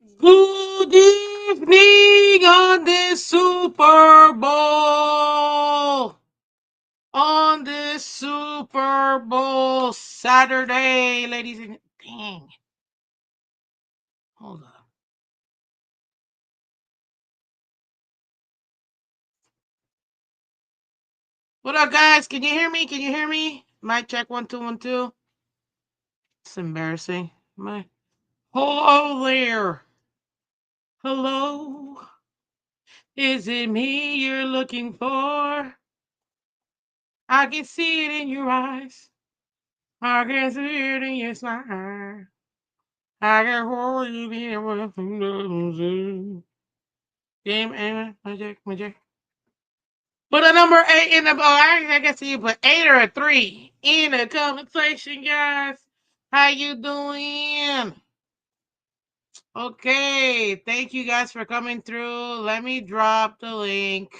Good evening on this Super Bowl. On this Super Bowl Saturday, ladies and dang. Hold up. What up, guys? Can you hear me? Can you hear me? Mic check 1 2 1 2. It's embarrassing. Hello there. Hello. Is it me you're looking for? I can see it in your eyes. I can see it in your smile. I can hold you here from the game, amen, magic. Put a number 8 in the I guess you put 8 or a 3 in the conversation, guys. How you doing? Okay, thank you guys for coming through. Let me drop the link.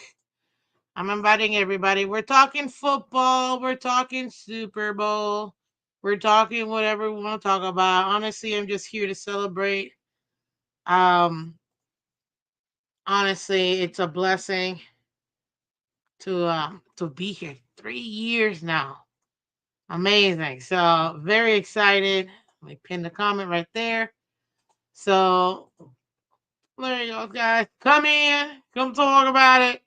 I'm inviting everybody. We're talking football. We're talking Super Bowl. We're talking whatever we want to talk about. Honestly, I'm just here to celebrate. Um, honestly, it's a blessing to be here. 3 years now. Amazing. So very excited. Let me pin the comment right there. So there you go, guys. Come in. Come talk about it.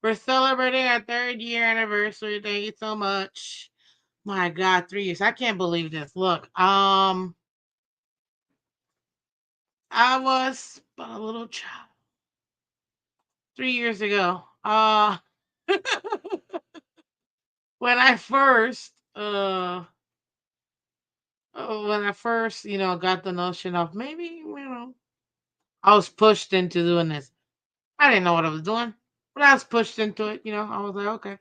We're celebrating our 3rd-year anniversary. Thank you so much. My God, 3 years. I can't believe this. Look, I was but a little child 3 years ago. When I first got the notion of maybe, I was pushed into doing this. I didn't know what I was doing, but I was pushed into it. I was like, okay,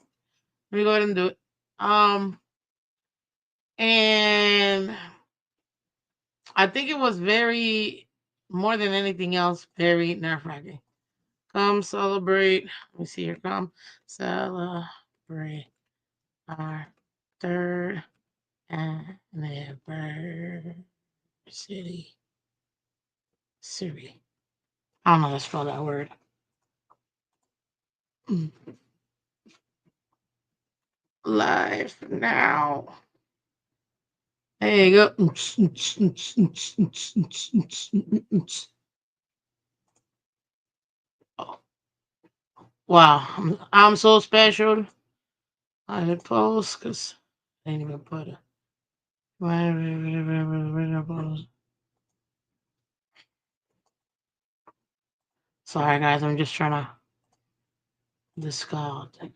let me go ahead and do it. Um, and I think it was very, more than anything else, very nerve wracking. Come celebrate. Let me see here. Come celebrate our third anniversary. City. I don't know how to spell that word. Live now. There you go. Oh, wow, I'm so special. I did post because I didn't even put it. Sorry, guys. I'm just trying to discard. Let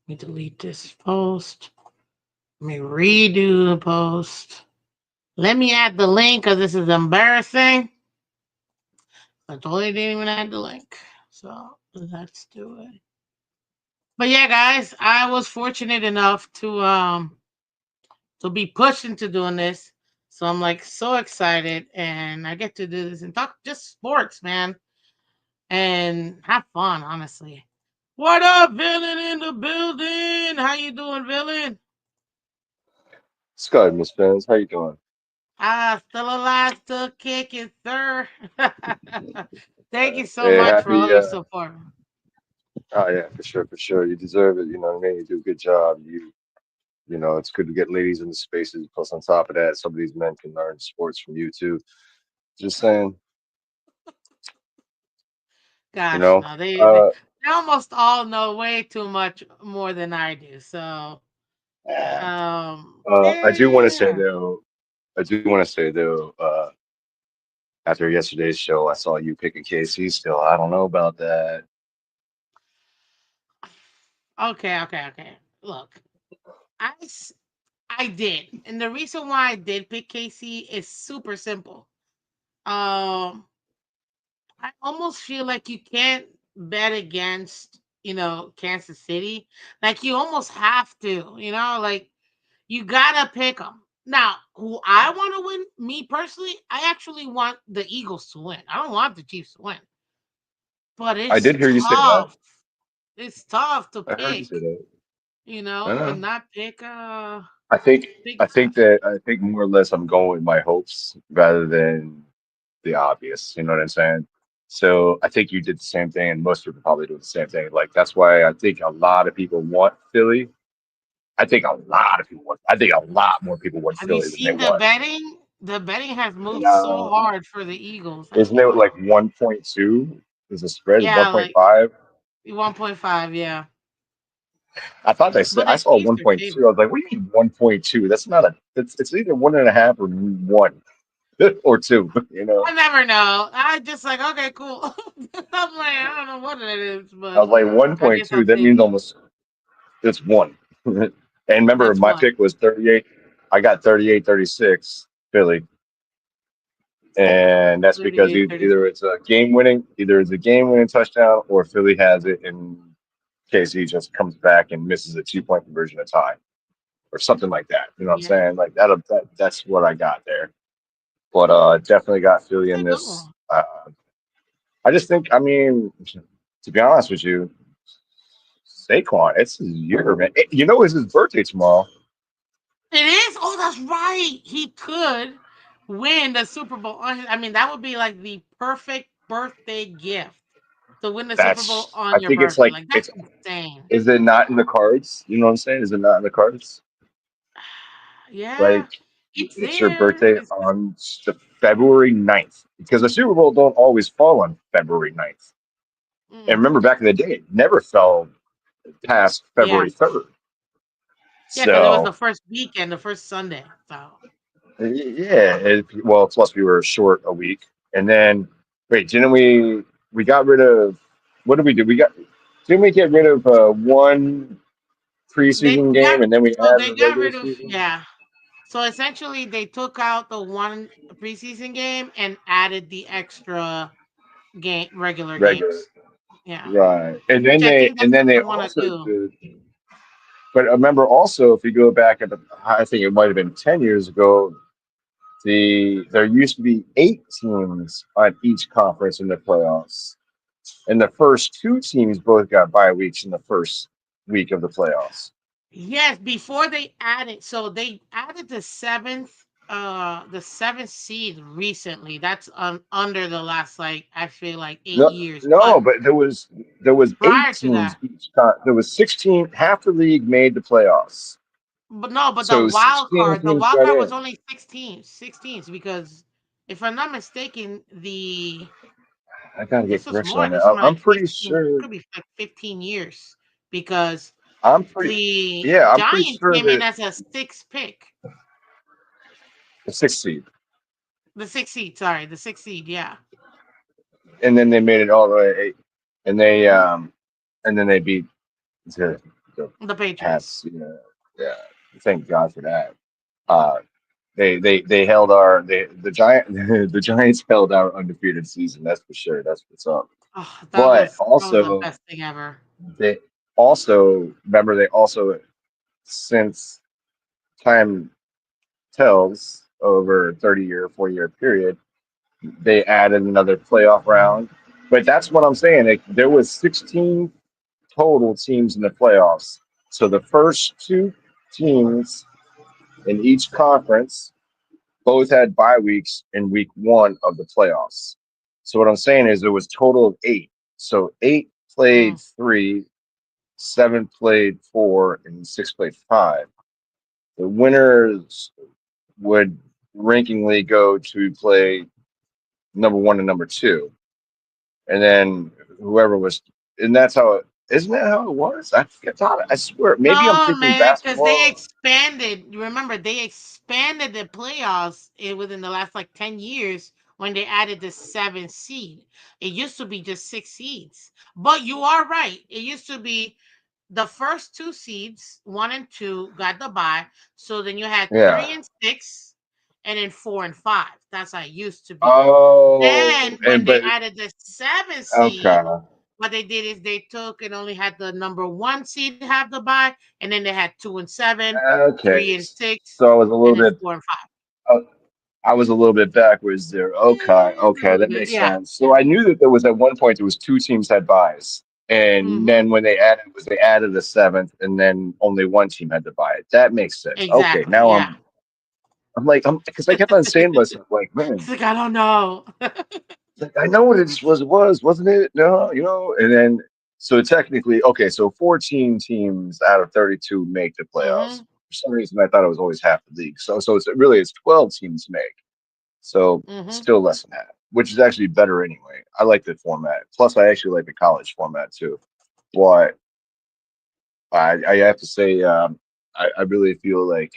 me delete this post. Let me redo the post. Let me add the link because this is embarrassing. I totally didn't even add the link. So let's do it. But yeah, guys, I was fortunate enough to be pushed into doing this. So I'm like so excited and I get to do this and talk just sports, man. And have fun, honestly. What up, villain in the building? How you doing, villain? Scott, Miss Phins, how you doing? Still alive, still kicking, sir. Thank you so Hey, much for all happy. your support. Oh yeah, for sure, for sure. You deserve it. You know what I mean. You do a good job. It's good to get ladies in the spaces. Plus, on top of that, some of these men can learn sports from you too. Just saying. You Gosh, know. no, they Uh, almost all know way too much more than I do. So, I do want to say yeah. though. I do want to say though. After yesterday's show, I saw you picking KC. Still, I don't know about that. Okay. Look, I s- I did, and the reason why I did pick KC is super simple. Um, I almost feel like you can't bet against, Kansas City. Like you almost have to, like you gotta pick them. Now, who I want to win, me personally, I actually want the Eagles to win. I don't want the Chiefs to win, but I it's did hear you say that. tough. It's tough to I heard you say pick, that. I and know. not pick I think pick I think more or less I'm going with my hopes rather than the obvious. You know what I'm saying? So I think you did the same thing, and most people probably do the same thing. Like that's why I think a lot of people want Philly. I think a lot of people want. I think a lot more people want Have you Philly than they seen the want. betting? The betting has moved so No, hard for the Eagles. I isn't can't it believe like it. 1.2? Is the spread Yeah, one point like five? 1.5, yeah. I thought they said But I the saw Chiefs are 1.2. I favored. was like, what do you mean 1.2? That's not a. It's either 1.5 or one or two. You know, I never know. I just like, okay, cool. I'm like, I don't know what it is, I but was like I guess I'll 1.2. That take means it. almost it's one. And remember, That's my one. pick was 38. I got 38-36 Philly, and that's because 38, 36. either it's a game winning touchdown, or Philly has it in case he just comes back and misses a 2 point conversion to tie, or something like that. You know what I'm Yeah. saying? Like that's what I got there. But definitely got Philly It's in a good this. one. I just think, I mean, to be honest with you, Saquon, it's his year, man. You know, it's his birthday tomorrow. It is? Oh, that's right. He could win the Super Bowl on his, I mean, that would be like the perfect birthday gift to win the Super Bowl I on your think it's birthday. like, Like, that's insane. is it not in the cards? You know what I'm saying? Is it not in the cards? Yeah, Like, it's it's your there. birthday It's just, on the February 9th, because the Super Bowl don't always fall on February 9th. And mm, remember, back in the day, it never fell past yeah. February 3rd. Yeah, because it was the So, first weekend, the first Sunday. So, yeah, well, plus we were short a week. And then, wait, didn't we got rid of, what did we do? Didn't we get rid of one they preseason got, game and then we so added they a got regular rid of, season? yeah. So essentially, they took out the one preseason game and added the extra regular Regular. games. Yeah, Right. which I think And that's then what they they want to also do. did, but remember also, if you go back at I think it might have been 10 years ago, there used to be 8 teams on each conference in the playoffs. And the first 2 teams both got bye weeks in the first week of the playoffs. Yes, before they added, so they added the seventh seed recently. That's under the last, like, I feel like, eight No, years. no, But but there was eight prior to teams that, each. There was 16. Half the league made the playoffs, but no, but so 16 the teams wild got card was in. only 16 because if I'm not mistaken, I gotta get this was correction more. on This is that. like I'm pretty 15. It sure. could be like 15 years because I'm pretty. the Yeah, I'm pretty Giants sure came in that as a sixth pick. the 6th seed, The sixth seed, sorry, the sixth seed. Yeah. and then they made it all the way to 8, and they Hmm. and then they beat the The Patriots. Pats. Yeah. Thank God for that. Uh, they held our the giant the Giants held our undefeated season. That's for sure. That's what's up. Oh, But that was the also best thing ever. they also remember they also, since time tells, over a 30-year, 4-year period, they added another playoff round. But that's what I'm saying. There was 16 total teams in the playoffs. So the first 2 teams in each conference both had bye weeks in week 1 of the playoffs. So what I'm saying is it was total of 8. So 8 played Mm. 3, 7 played 4, and 6 played 5. The winners would rankingly go to play number 1 and number 2, and then whoever was, and that's how it. Isn't that how it was? I swear, maybe I'm No, thinking man, because they basketball. expanded. You remember they expanded the playoffs within the last like 10 years when they added the seventh seed. It used to be just six seeds. But you are right. It used to be the first two seeds, one and two, got the bye. So then you had Yeah. three and six, and then four and five. That's how it used to be. Oh, Then when they but added the seventh seed, okay, what they did is they took and only had the number one seed have the bye, and then they had two and seven, three okay. and six, So I was a and little then bit. four and five. Uh, I was a little bit backwards there. Okay, A okay, little that bit, makes yeah, sense. So yeah. I knew that there was at one point there was 2 teams had buys, and Hmm. then when they added the 7th, and then only one team had to buy it. That makes sense. Okay, Exactly, yeah. I'm because I kept on saying to myself, like, He's man, like, I don't know. like, I know what it was, wasn't it? No, and then so technically, okay, so 14 teams out of 32 make the playoffs. Hmm. For some reason, I thought it was always half the league. So it's 12 teams make. So Hmm. still less than that, which is actually better anyway. I like the format. Plus, I actually like the college format too. But I have to say, I really feel like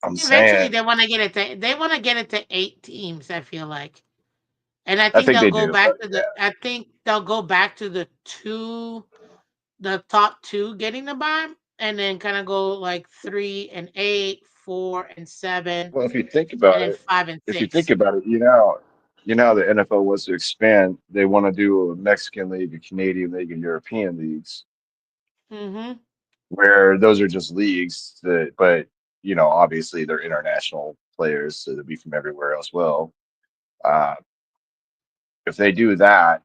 I'm Eventually, saying they want to get it to. They want to get it to 8 teams. I feel like, and I I think think they'll they go do, back but to yeah. the. I think they'll go back to the top two getting the bye, and then kind of go like 3 and 8, 4 and 7, Well, if you think and about then it, 5 and 6. you know how the NFL wants to expand. They want to do a Mexican league, a Canadian league, and European leagues, Hmm. where those are just leagues that, but obviously they're international players, so they'll be from everywhere as well. Uh, if they do that,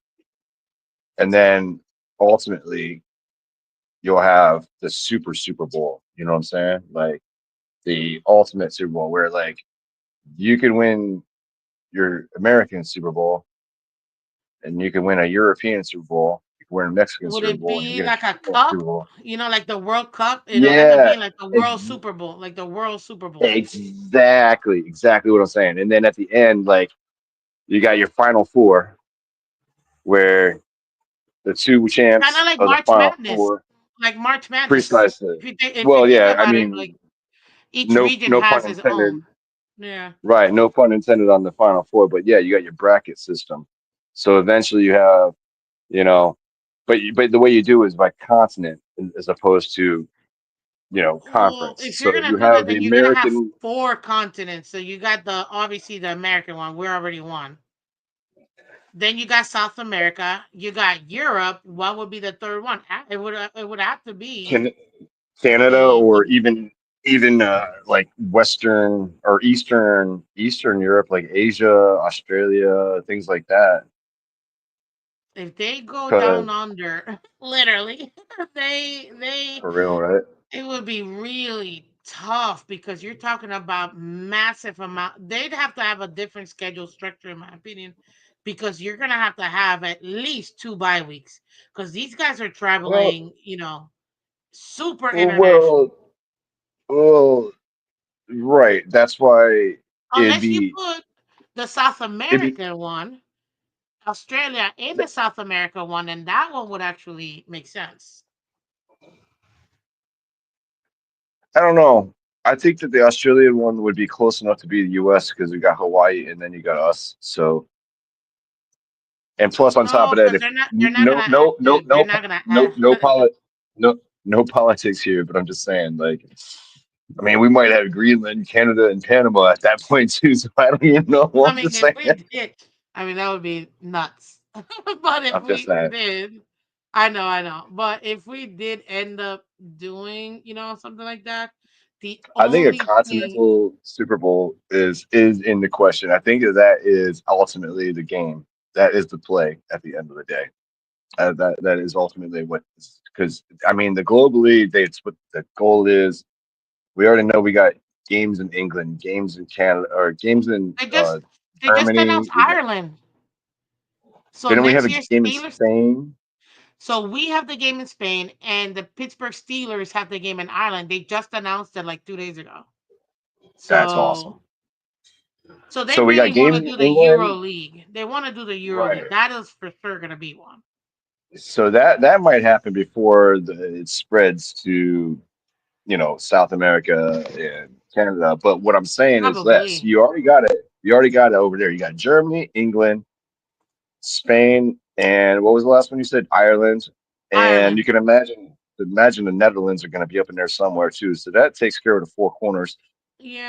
and then ultimately you'll have the Super Bowl. You know what I'm saying? Like the ultimate Super Bowl, where like you can win your American Super Bowl and you can win a European Super Bowl, you can win a Mexican Would Super it Bowl, and you be get a like a Canadian Super cup? Bowl. Like the World Cup? It'll end up Yeah, being like the World ex- Super Bowl, like the World Super Bowl. exactly what I'm saying. And then at the end, like you got your final four, where the two Kind of champs like of the March final Madness, four, like March Madness. precisely. If you Well, think yeah, I about it, like mean, each region no has pun its intended. own. Yeah. Right, no pun intended on the final four, but yeah, you got your bracket system. So eventually you have, you know, but the way you do is by continent as opposed to Well, conference. if you're So gonna you do that, have the then you're gonna have American. 4 continents. So you got the obviously the American one. We're already one. Then you got South America. You got Europe. What would be the third one? It would have to be Can Canada the or even like Western or Eastern Europe, like Asia, Australia, things like that. if they go Because down under, literally, they for real, right? it would be really tough because you're talking about massive amount. They'd have to have a different schedule structure, in my opinion, because you're gonna have to have at least 2 bye weeks because these guys are Well, traveling, super well, international. well, well, right. That's why it'd Unless you be put the South it'd be. American one, Australia, and the South America one, and that one would actually make sense. I don't know. I think that the Australian one would be close enough to be the U.S. because we got Hawaii and then you got us. So and plus on top No, of that, because if they're not gonna they're not gonna no no no politics here, but I'm just saying, like, I mean, we might have Greenland, Canada, and Panama at that point too. So I don't even know. I I'm mean, just if saying. we did, I mean, that would be nuts. But if I'm just we saying. did, I know. But if we did end up doing, something like that, the I think a only thing, continental Super Bowl is in the question. I think that is ultimately the game. That is the play at the end of the day. That is ultimately what, because I mean the globally it's what the goal is. We already know we got games in England, games in Canada, or games in they just they just announced Germany. We got Ireland. So didn't we have next a year, game in Steelers. Spain? So we have the game in Spain, and the Pittsburgh Steelers have the game in Ireland. They just announced it like 2 days ago. That's awesome. So they So we got really want games to in do the Euro England, League. They want to do the Euro right? League. That is for sure going to be one. So that might happen before it spreads to South America and Canada. But what I'm saying is this: Probably. you already got it. You already got it over there. You got Germany, England, Spain, and what was the last one you said? Ireland. And you Ireland. can imagine the Netherlands are going to be up in there somewhere too. So that takes care of the four corners.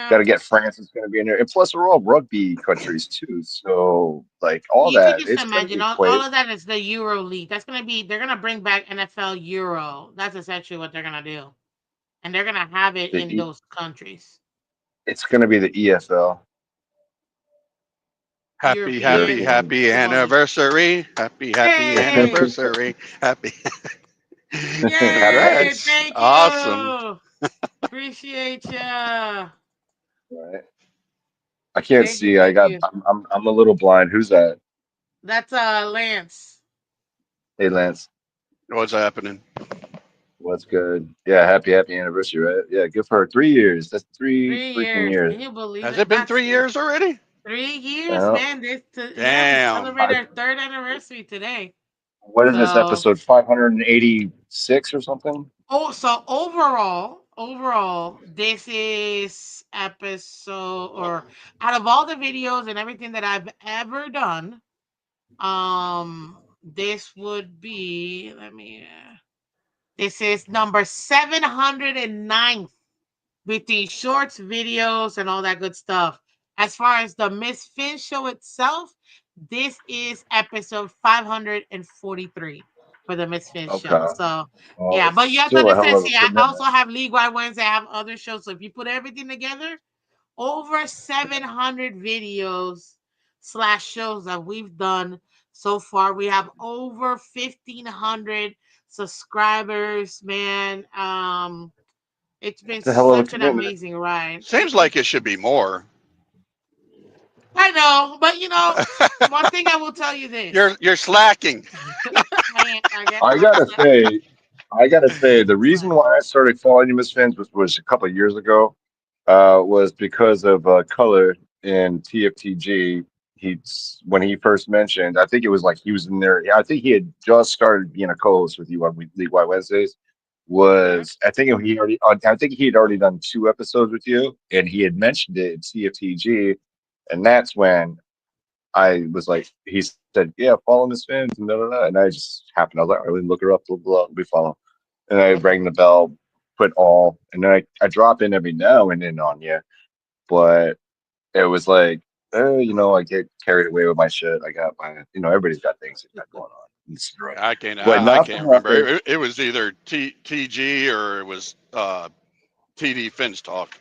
Got Yeah. to get France is going to be in there, and plus we're all rugby countries too. So like all You could that, just it's going to imagine all equate. of that is the Euro League. They're going to bring back NFL Euro. That's essentially what they're going to do. And they're going to have it The in E- those countries. it's going to be the EFL, Happy, happy, European European. happy Football League. anniversary. Happy, happy Yay! anniversary. Happy. Congrats. Yay! Congrats. Thank Awesome. you. appreciate ya. Right. I can't Thank you, see. I thank got. you. I'm a little blind. Who's that? That's Lance. Hey, Lance. What's happening? What's good? Yeah, happy anniversary, right? Yeah, good for her. 3 years. That's three Three freaking years. years. Can you believe Has it? it been That's 3 years already? 3 years, Yeah. man. Yeah, we Damn. celebrate our third anniversary today. What is this So episode? 586 or something? so overall, this is episode or out of all the videos and everything that I've ever done, this would be this is number 709 with the shorts, videos, and all that good stuff. As far as the Miss Finn show itself, this is episode 543 for the Miss Finn show. Okay. So, Well, yeah, it's but you have to still a hell understand, of a see, I also commitment. have League Wide Wednesday, I have other shows. So, if you put everything together, over 700 videos slash shows that we've done so far. We have over 1,500 subscribers, man. It's been It's a hell of a such an commitment. amazing ride. Seems like it should be more. I know, but one thing I will tell you this. You're slacking. I I'm gotta say, the reason slacking. why I started following you, Miss Fins, was a couple of years ago. Was because of Color in TFTG. When he first mentioned, I think it was like he was in there. I think he had just started being a co-host with you on League Wide Wednesdays. Okay. I think he had already done 2 episodes with you, and he had mentioned it in TFTG, and that's when I was like, he said, "Yeah, follow Miss Fins," and da da da. And I just happened. I was like, "I really look her up, blah blah." We follow, and I rang the bell, put all, and then I drop in every now and then on you, but it was like, I get carried away with my shit. I got my, everybody's got things they got going on. But I not for can't remember. nothing. It was either TG or it was TD Fins talk.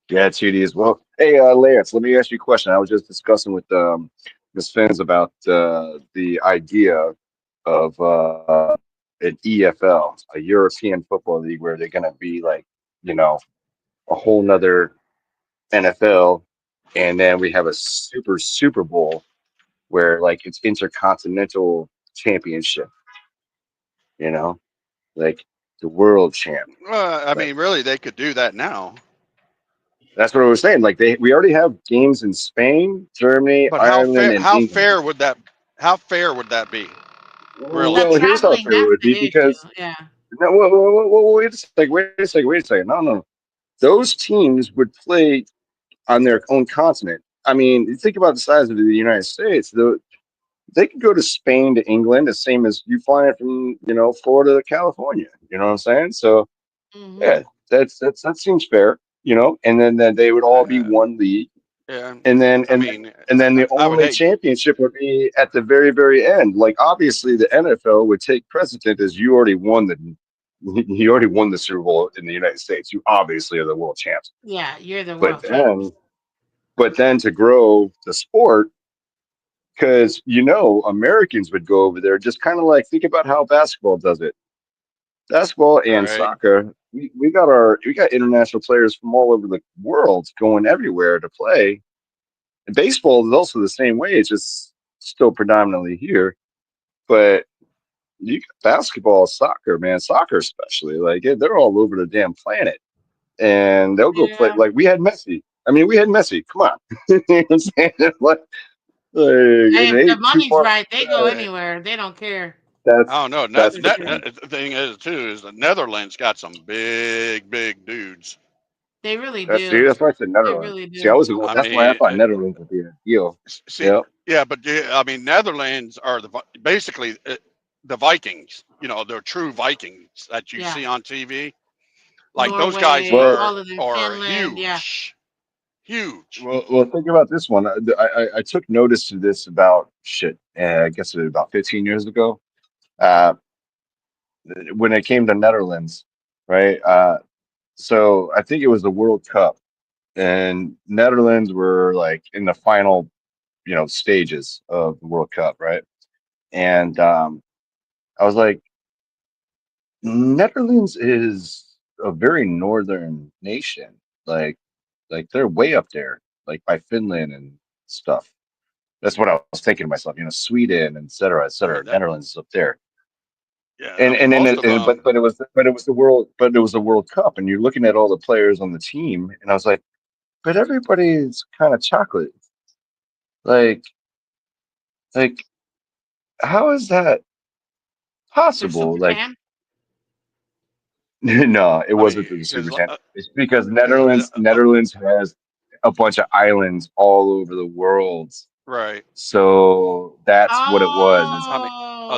Yeah, 2D as well. Hey, Lance, let me ask you a question. I was just discussing with Ms. Fins about the idea of an EFL, a European Football League, where they're going to be like, you know, a whole nother NFL, and then we have a Super Bowl where like it's intercontinental championship, you know, like the world champ. I Like mean, really, they could do that now. that's what I was saying. Like we already have games in Spain, Germany, But Ireland, and England. how fair would that be? The Really? Well, here's how traveling, fair it that's would be the issue. because Yeah. no, wait a second, wait a second. No, no, those teams would play on their own continent. I mean, you think about the size of the United States. They could go to Spain to England, the same as you flying from Florida to California. You know what I'm saying? So Hmm. yeah, that seems fair. And then they would all be Uh, one league, yeah. and then I and then mean, and then the I would only hate. championship would be at the very end. Like obviously the NFL would take precedent as you already won the Super Bowl in the United States. You obviously are the world champs. Yeah, you're the But world champs. then but then to grow the sport, because Americans would go over there, just kind of like think about how basketball does it. Basketball and Right. soccer, we got international players from all over the world going everywhere to play. And baseball is also the same way. It's just still predominantly here. But you got basketball, soccer, man, soccer especially, like they're all over the damn planet, and they'll go play. Yeah. Like we had Messi. I mean, we had Messi. Come on, you know what I'm saying? Like, Hey, it if the ain't too money's far. right, they go anywhere. They don't care. That's I don't know. that's the Yeah, thing. The thing is too is the Netherlands got some big dudes. they really See, do. that's why I said They Netherlands. really See, I do. was I that's why I mean, thought Netherlands would be a deal. see, Yeah. yeah, but I mean, Netherlands are basically the Vikings. You know, they're true Vikings that you Yeah. see on TV. Like those guys Norway, Well, all of them, are Finland. Yeah. huge. think about this one. I took notice to this about shit. I guess it was about 15 years ago. Uh, when it came to Netherlands, right? So I think it was the World Cup, and Netherlands were like in the final, stages of the World Cup, right? And I was like, Netherlands is a very northern nation. Like they're way up there, like by Finland and stuff. That's what I was thinking to myself. Sweden, et cetera, et I cetera. mean that. Netherlands is up there. Yeah, I And mean and, and, most of and them. but it was the World Cup, and you're looking at all the players on the team, and I was like, but everybody's kind of chocolate. Like like how is that They're possible? super Like tan. no, it I mean, wasn't through the because Super 10. It's because Netherlands has a bunch of islands all over the world. right. So that's what it was. I mean, Oh,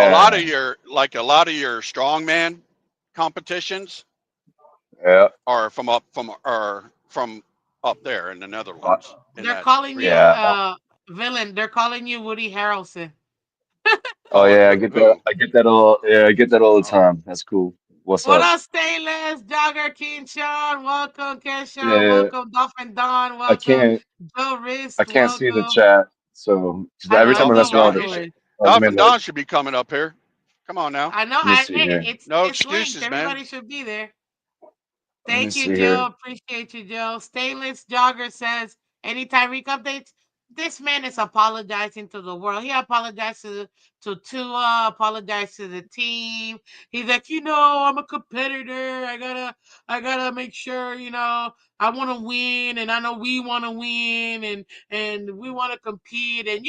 a lot of Yeah. your a lot of your strongman competitions Yeah. are from up there in the Uh, Netherlands in they're that calling you yeah. villain. They're calling you Woody Harrelson. Oh calling yeah, who? I get that all the Oh, time. That's cool. What's What up? up, Stainless? Jogger King Sean. Welcome, Keshawn. Yeah, Welcome, Dolphin Don. I Welcome, can't Joe I Wrist. can't see the Welcome. chat. So 'cause I every know time I it's mess Dolphin over. around Don. It's with He it, should. over. let me Dolphin look. Don should be coming up here. Come on now. I know. Let me see Hey, here. No it's linked. excuses, man. Everybody should be there. Let me Thank you, see here. Joe. Appreciate you, Joe. Stainless Jogger says, any Tyreek updates? This man is apologizing to the world. He apologized to Tua, apologized to the team. He's like, I'm a competitor. I gotta make sure, I want to win, and I know we want to win, and we want to compete. And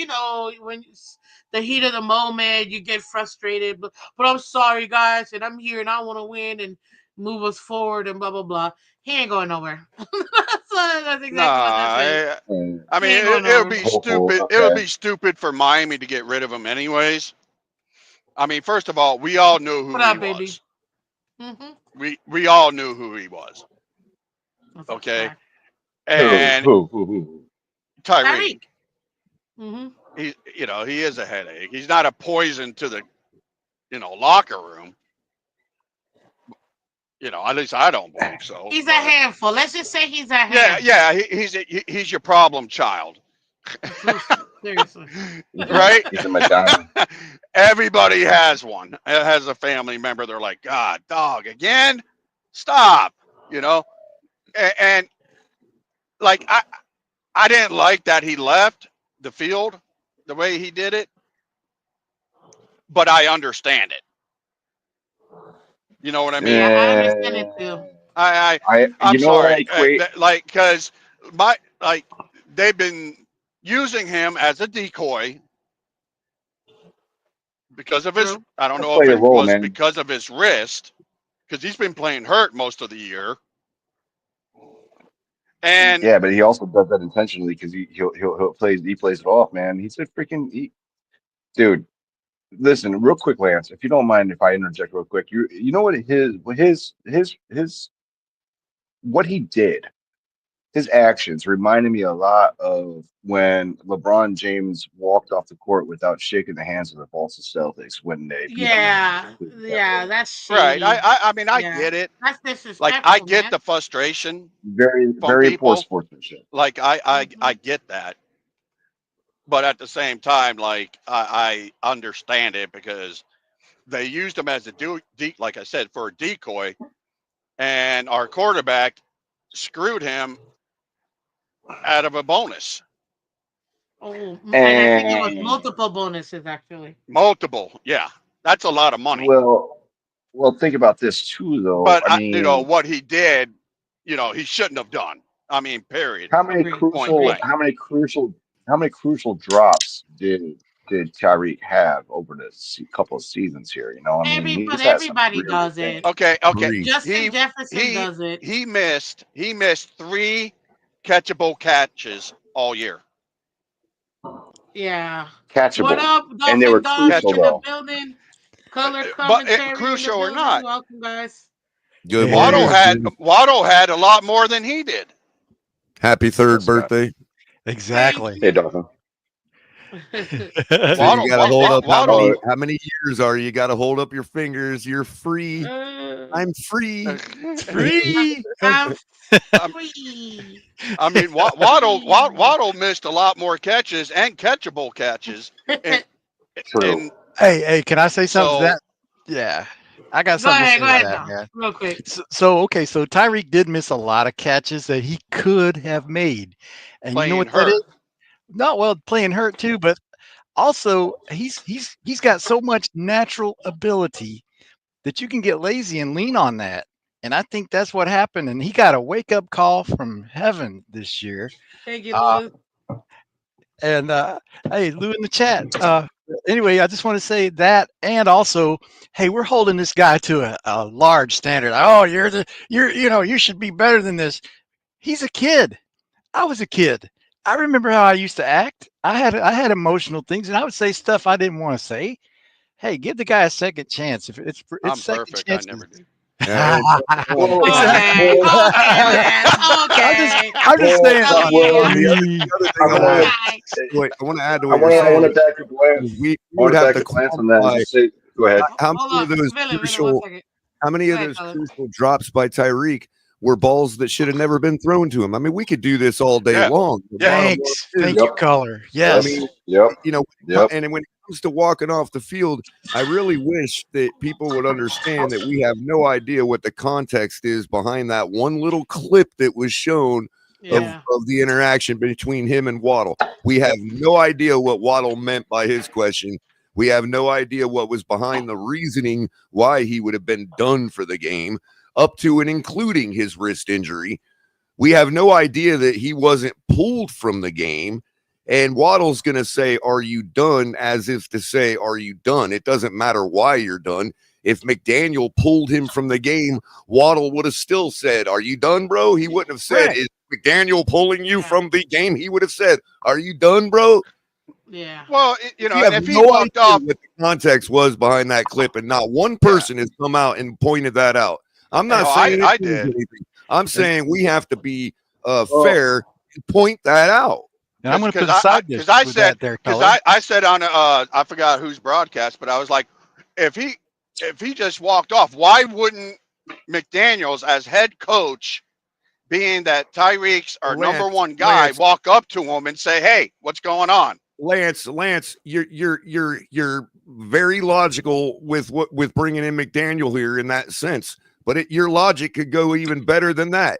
when it's the heat of the moment, you get frustrated. But I'm sorry, guys, and I'm here, and I want to win, and move us forward and blah blah blah. He ain't going nowhere. That's Nah, exactly what that says. I He mean, ain't going it would nowhere. be Hopeful. stupid. It would Okay. be stupid for Miami to get rid of him, anyways. I mean, first of all, we all knew What who he up, baby? was. Mm-hmm. We all knew who he was. That's a Okay, fact. Who? and Who? Who? Who? Tyreek, Tyreek. Mm-hmm. he is a headache. He's not a poison to the locker room. At least I don't believe so. He's a But handful. Let's just say he's a yeah, handful. yeah, he's your problem child, Seriously. right? He's a Madonna. Everybody has one. Has a family member. They're like, God, dog, again? Stop. You know, and like I didn't like that he left the field the way he did it, but I understand it. You know what I Yeah, mean? I understand it too. I, I I'm You know what I sorry. equate? Like, because they've been using him as a decoy because of his. True. I don't Gotta know play if a it role, was man. because of his wrist, because he's been playing hurt most of the year, and Yeah, but he also does that intentionally because he plays it off, man. He's a dude. Listen, real quick, Lance, if you don't mind if I interject real quick, you know what his what he did, his actions reminded me a lot of when LeBron James walked off the court without shaking the hands of the Boston Celtics when they beat them in Yeah, Cleveland yeah, Cavaliers. that's right. shady. I mean, I Yeah, get it. that's Like, I disrespectful, get man. the frustration Very, from very poor people. sportsmanship. Like, I Hmm. get that, but at the same time, like, I understand it because they used him as a like I said, for a decoy, and our quarterback screwed him out of a bonus, Oh, and I think it was And multiple bonuses actually. multiple. Yeah, that's a lot of money. well, think about this too, though. But I mean, what he did, he shouldn't have done. I mean, period, Agree. point Agree. blank. how many crucial drops did Tyreek have over the couple of seasons here? I mean, he's But had some everybody really does good it. games. Okay, okay. Brief. Justin He Jefferson he does it. he missed three catchable catches all year. Yeah. What Catchable, up, and they Dolphin were Dons crucial in the Catchable. though. building? Color But commentary in the crucial or building. not, Welcome, guys. Good Yeah, Waddle morning. had Waddle had a lot more than he did. Happy he third must have. birthday. Thank Exactly. Hey, you. Dolphin. So you got to hold up Oh, Waddle. how many years are you got to hold up your fingers? You're free. uh, I'm free. It's free. I'm um, free. I mean, Free. Waddle missed a lot more catches and catchable catches, and true. and Hey, can I say something to so that? Yeah. I got Go something to say ahead, go to ahead, that, Don, man. real quick. Okay, so Tyreek did miss a lot of catches that he could have made, and you know Playing what that is? hurt. Not well playing hurt too, but also he's got so much natural ability that you can get lazy and lean on that. And I think that's what happened. And he got a wake up call from heaven this year. Thank you, Uh, Lou. and hey, Lou in the chat. Anyway, I just want to say that, and also, hey, we're holding this guy to a large standard. Oh, you should be better than this. He's a kid. I was a kid. I remember how I used to act. I had emotional things, and I would say stuff I didn't want to say. Hey, give the guy a second chance. If it's I'm second perfect. I never chances. do. And Well, Okay, well, okay, man. I'm just Okay. I'm just well, saying. well, the other, Me. the other I thing I want want to Okay. wait, I want to add to I what you're want to I saying want to back a is glance. we I would want to have back to a glance on that and quantify just say, go ahead. how Hold many on. of those Villain, 1 crucial second. how many Go of ahead, those fellas. crucial drops by Tyreek were balls that should have never been thrown to him. I mean, we could do this all day Yeah. long. The Yeah. bottom line Thanks. is, Thank you, Yep, caller. I yep, Yes. mean, yep, you know, yep. and when it comes to walking off the field, I really wish that people would understand that we have no idea what the context is behind that one little clip that was shown of, Yeah. of the interaction between him and Waddle. We have no idea what Waddle meant by his question. We have no idea what was behind the reasoning why he would have been done for the game, up to and including his wrist injury. We have no idea that he wasn't pulled from the game. And Waddle's going to say, "Are you done?" as if to say, "Are you done?" It doesn't matter why you're done. If McDaniel pulled him from the game, Waddle would have still said, "Are you done, bro?" He wouldn't have said, Right. "Is McDaniel pulling you Yeah. from the game?" He would have said, "Are you done, bro?" Yeah. Well, We and have if he no walked idea off, what the context was behind that clip, and not one yeah. person has come out and pointed that out. I'm not Oh, saying it I means did. anything. I'm saying we have to be Well, fair and point that out. And I'm going to put a I side dish with that there, because caller. I said on I forgot whose broadcast, but I was like, if he just walked off, why wouldn't McDaniels as head coach, being that Tyreek's our number Lance, one guy, Lance, walk up to him and say, "Hey, what's going on?" Lance, you're very logical with bringing in McDaniel here in that sense, but your logic could go even better than that.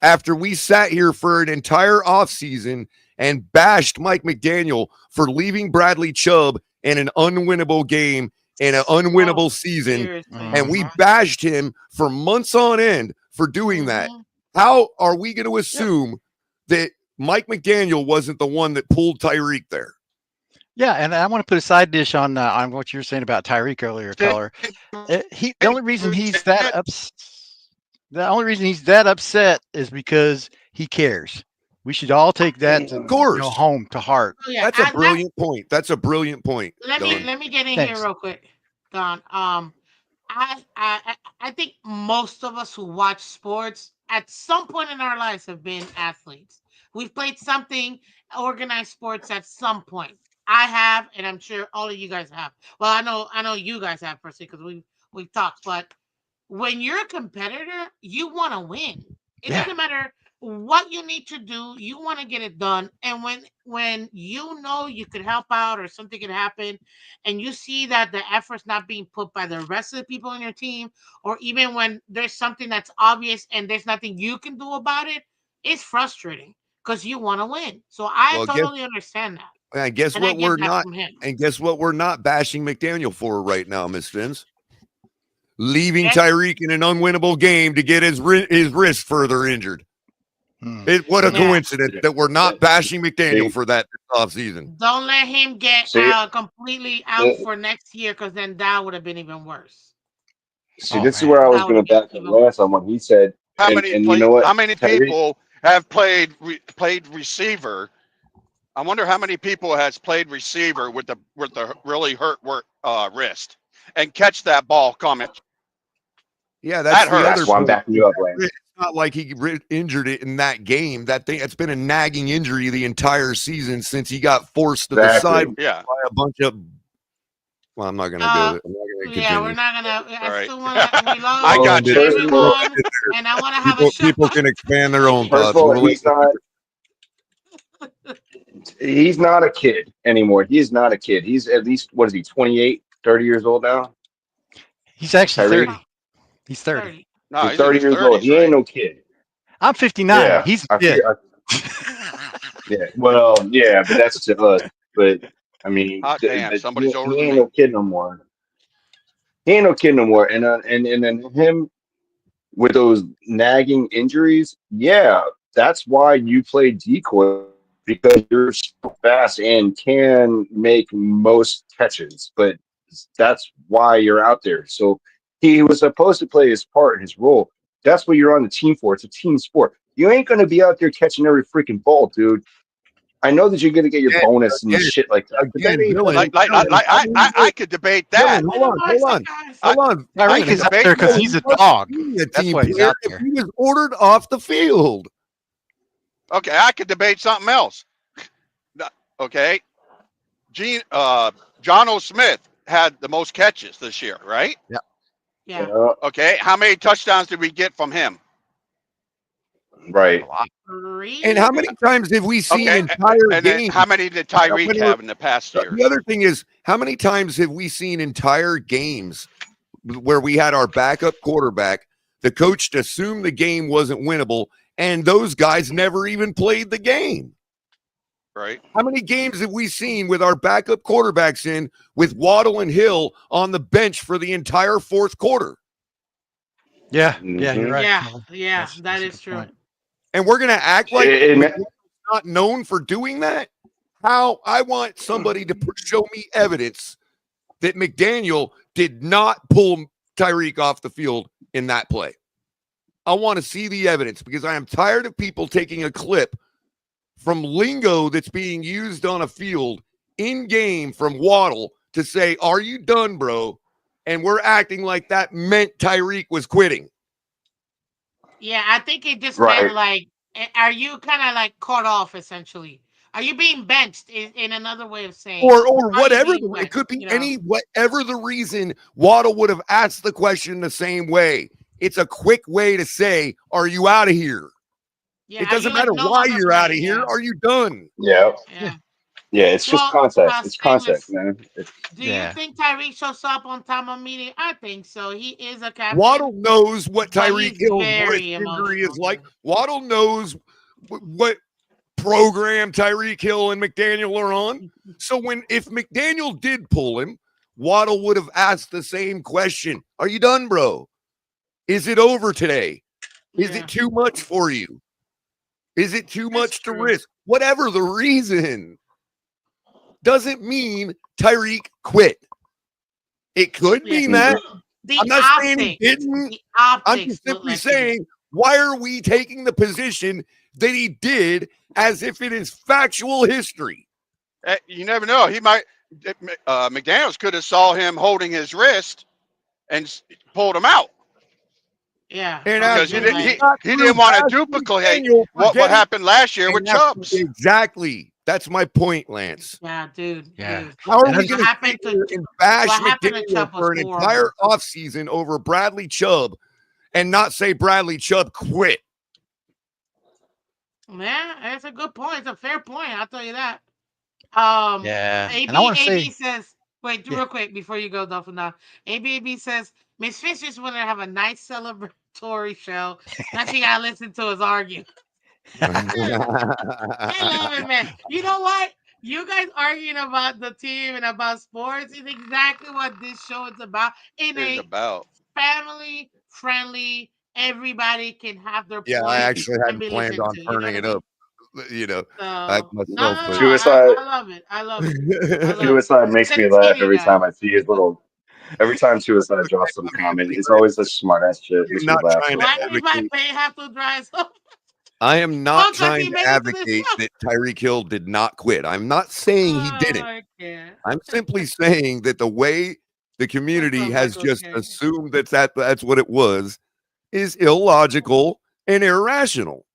After we sat here for an entire offseason and bashed Mike McDaniel for leaving Bradley Chubb in an unwinnable game in an unwinnable Oh, season, seriously. and we Mhm. bashed him for months on end for doing that. Mhm. How are we going to assume that Mike McDaniel wasn't the one that pulled Tyreek there? Yeah, and I want to put a side dish on what you were saying about Tyreek earlier, caller. The only reason the only reason he's that upset is because he cares. We should all take that to Of course. home to heart. Oh, yeah. That's a brilliant point. That's a brilliant point, Don. Let me get in here Thanks. real quick, Don. I think most of us who watch sports at some point in our lives have been athletes. We've played something, organized sports at some point. I have, and I'm sure all of you guys have. Well, I know you guys have personally because we've talked. But when you're a competitor, you want to win. It Yeah. doesn't matter what you need to do. You want to get it done. And when you know you could help out or something could happen, and you see that the effort's not being put by the rest of the people on your team, or even when there's something that's obvious and there's nothing you can do about it, it's frustrating because you want to win. So I Well, totally understand that, guess and I what get we're that not from him. and guess what we're not bashing McDaniel for right now, Miss Phins? Leaving Yeah. Tyreek in an unwinnable game to get his wrist further injured. Hmm. What a Yeah. coincidence that we're not bashing McDaniel for that this offseason. Don't let him get see, completely out for next year because then that would have been even worse. see, Oh this is man. where I was That would going have to been back up even Lance worse. on what he said, and you know what, How many Tyreek, people have played receiver? I wonder how many people has played receiver with the really hurt wrist and catch that ball coming. Yeah, That that's the other that's why hurts. I'm point. backing you up, Lance. It's not like he injured it in that game. That's been a nagging injury the entire season since he got forced to the side Exactly. Yeah. by a bunch of. Well, I'm not going to Uh, do it. I'm not going to yeah, we're continue. not gonna. I Right. still want to. We love I Well, got you. first of all, everyone, and I want to have a show. People can expand their own first of thoughts. all, We'll let he's not a kid anymore. He is not a kid. He's at least, what is he, 28, 30 years old now? He's actually Tyreek? 30. He's 30. 30. No, He's he's in 30 his years old. 30s, He ain't right? no kid. I'm 59. Yeah, He's a I kid. feel. Yeah, well, yeah, but that's to us. But I mean, Hot damn, but somebody's older he than ain't me. no kid no more. He ain't no kid no more. And then him with those nagging injuries, yeah, that's why you play decoy because you're so fast and can make most catches. But that's why you're out there. So he was supposed to play his part, his role. That's what you're on the team for. It's a team sport. You ain't gonna be out there catching every freaking ball, dude. I know that you're gonna get your Again, bonus and again, shit like that, but that again, ain't Dylan, fucking. Dylan, how many, I could debate that. Dylan, hold on, hold Minimize it, on, guys. I, hold on. I Tyreek could is out Dylan, there debate because that. he's a wasn't dog. being a That's team why he's player out if there. he was ordered off the field. Okay, I could debate something else. Okay, Gene, John O. Smith had the most catches this year, right? Yeah. Yeah. Okay, how many touchdowns did we get from him? A Right. lot. And 3. how many times have we seen Okay, entire and then games? how many did Tyreek When we're, have in the past the years? other thing is, how many times have we seen entire games where we had our backup quarterback, the coach assumed the game wasn't winnable, and those guys never even played the game? Right. How many games have we seen with our backup quarterbacks in with Waddle and Hill on the bench for the entire fourth quarter? Yeah. Yeah, you're Mm-hmm. right. Yeah. Colin. Yeah. That That's a is good true. point. And we're going to act like And McDaniel's not known for doing that? How? I want somebody to show me evidence that McDaniel did not pull Tyreek off the field in that play. I want to see the evidence because I am tired of people taking a clip from lingo that's being used on a field in game from Waddle to say, "Are you done, bro?" And we're acting like that meant Tyreek was quitting. Yeah, I think it just meant right. like, are you kind of like caught off essentially? Are you being benched? In another way of saying, Or are you whatever. being It benched? could be You know? any whatever the reason. Waddle would have asked the question the same way. It's a quick way to say, "Are you out of here?" Yeah. It Are you doesn't like matter no why longer you're out of playing? here. Yeah. Are you done? Yeah. Yeah. Yeah. Yeah. It's just Well, context. It's context, famous. man. Do you Yeah. think Tyreek shows up on time of meeting? I think so. He is a captain, Waddle knows what but Tyreek he's Hill's wrist very injury emotional, is like. dude. Waddle knows what program Tyreek Hill and McDaniel are on. So if McDaniel did pull him, Waddle would have asked the same question. Are you done, bro? Is it over today? Is Yeah, it too much for you? Is it too that's much to true. risk? Whatever the reason doesn't mean Tyreek quit. It could Yeah. mean Mhm. that. The I'm not saying he optics, didn't. the I'm optics just look simply like he did. saying, why are we taking the position that he did as if it is factual history? You never know. He might. McDaniel's could have saw him holding his wrist and pulled him out Yeah, And from the because after he get didn't. we like, got He through didn't want to bashing duplicate McDaniel for what getting, happened last year with and after, Chubbs. exactly. That's my point, Lance. yeah, dude, Yeah. dude. How are And I we just, What going to sit happened to here and bash what happened to McDaniel Chubb was for an horrible. entire offseason over Bradley Chubb and not say Bradley Chubb quit? Yeah, that's a good point. It's a fair point. I'll tell you that. yeah. And I AB want to AB say, says, wait, yeah. real quick before you go, Dolphin. Now, AB says Miss Fish just wanted to have a nice celebratory show. Now she got to listen to us argue. I love it, man. You know what? You guys arguing about the team and about sports is exactly what this show is about. In Is a about. family friendly, everybody can have their Yeah, I point actually and hadn't be planned listened on to. You know turning what I it mean? up. I So no, myself, no, but no. Suicide. I love it. I love it. I love it. Suicide makes me laugh Continue, every guys. time I see his little. Every time Suicide drops some comment, it's always such smart ass shit. I'm Makes me not laugh trying so to Why hard. did my advocate. pay have to dry so? I am not Oh, because trying he to made it to the advocate show. that Tyreek Hill did not quit. I'm not saying he Oh, didn't. I can't. I'm simply saying that the way the What's community up, has Michael just K? assumed that's what it was is illogical and irrational.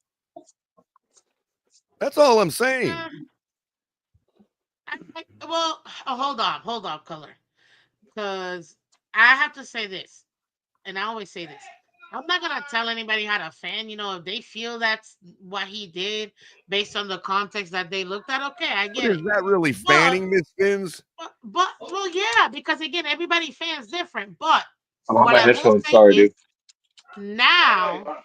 That's all I'm saying. Yeah. Well, hold on, color. Because I have to say this, and I always say this. I'm not gonna tell anybody how to fan. You know, if they feel that's what he did based on the context that they looked at, okay, I What get is it. that really But fanning, Miss Fins? well, yeah, because again, everybody fans different. But I'm on What my I will headphones. say Sorry, is dude. now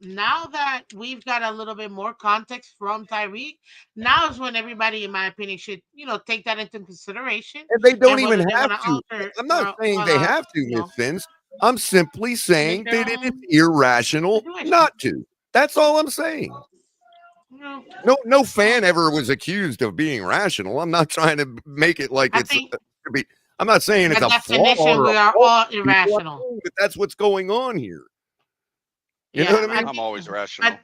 now that we've got a little bit more context from Tyreek, now is when everybody, in my opinion, should take that into consideration And they don't and even whether they want have to to. alter I'm not saying they have to, Miss Fins. I'm simply make saying their that it is own irrational situation. not to. That's all I'm saying. You know, No fan ever was accused of being rational. I'm not trying to make it like I it's think to be. I'm not saying by it's a flaw definition or a we are fault all of people. I'm irrational. saying that that's what's going on here. You know Yeah, what I I mean? I'm think, always but rational.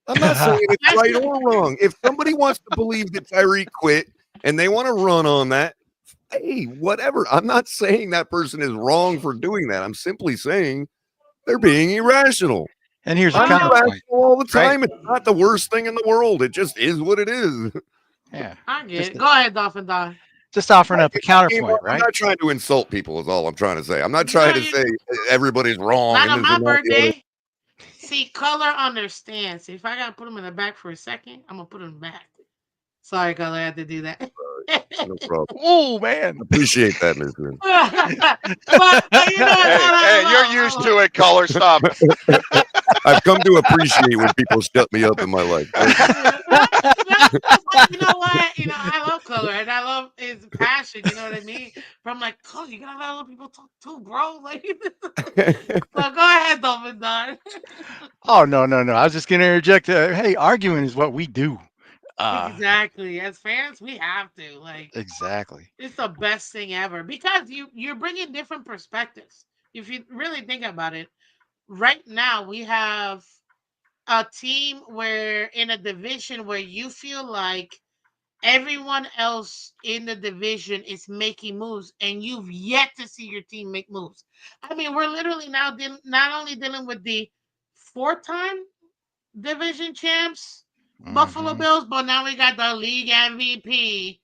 I'm not saying it's right especially or wrong. If somebody wants to believe that Tyreek quit and they want to run on that, hey, whatever. I'm not saying that person is wrong for doing that. I'm simply saying they're being irrational. And here's a I'm well, counterpoint, irrational all the right? time. It's not the worst thing in the world. It just is what it is. Yeah. I get Just it. Go ahead, Dolphin Don. just offering up a I'm counterpoint, right? not trying to insult people, is all I'm trying to say. I'm not No, trying to you say everybody's wrong not and on this my and that, the other. birthday. See, color understands. If I gotta put them in the back for a second, I'm gonna put them back. Sorry, color, I had to do that. No problem. Oh man. Appreciate that, Miss Lynn. but you know, Hey, hey, you're used to it, color. Stop. I've come to appreciate when people shut me up in my life. Thank you. Yeah, but you know what? I love color and I love his passion. You know what I mean? But I'm like, color, you gotta let other people talk too, bro. Like, so go ahead, Dolphin Don. Oh no, no, no. I was just gonna interject. Hey, arguing is what we do. Exactly. As fans, we have to Exactly. it's the best thing ever because you're bringing different perspectives. If you really think about it, right now we have a team where in a division where you feel like everyone else in the division is making moves and you've yet to see your team make moves. I mean, we're literally now not only dealing with the four-time division champs, Buffalo Hmm. Bills, but now we got the league MVP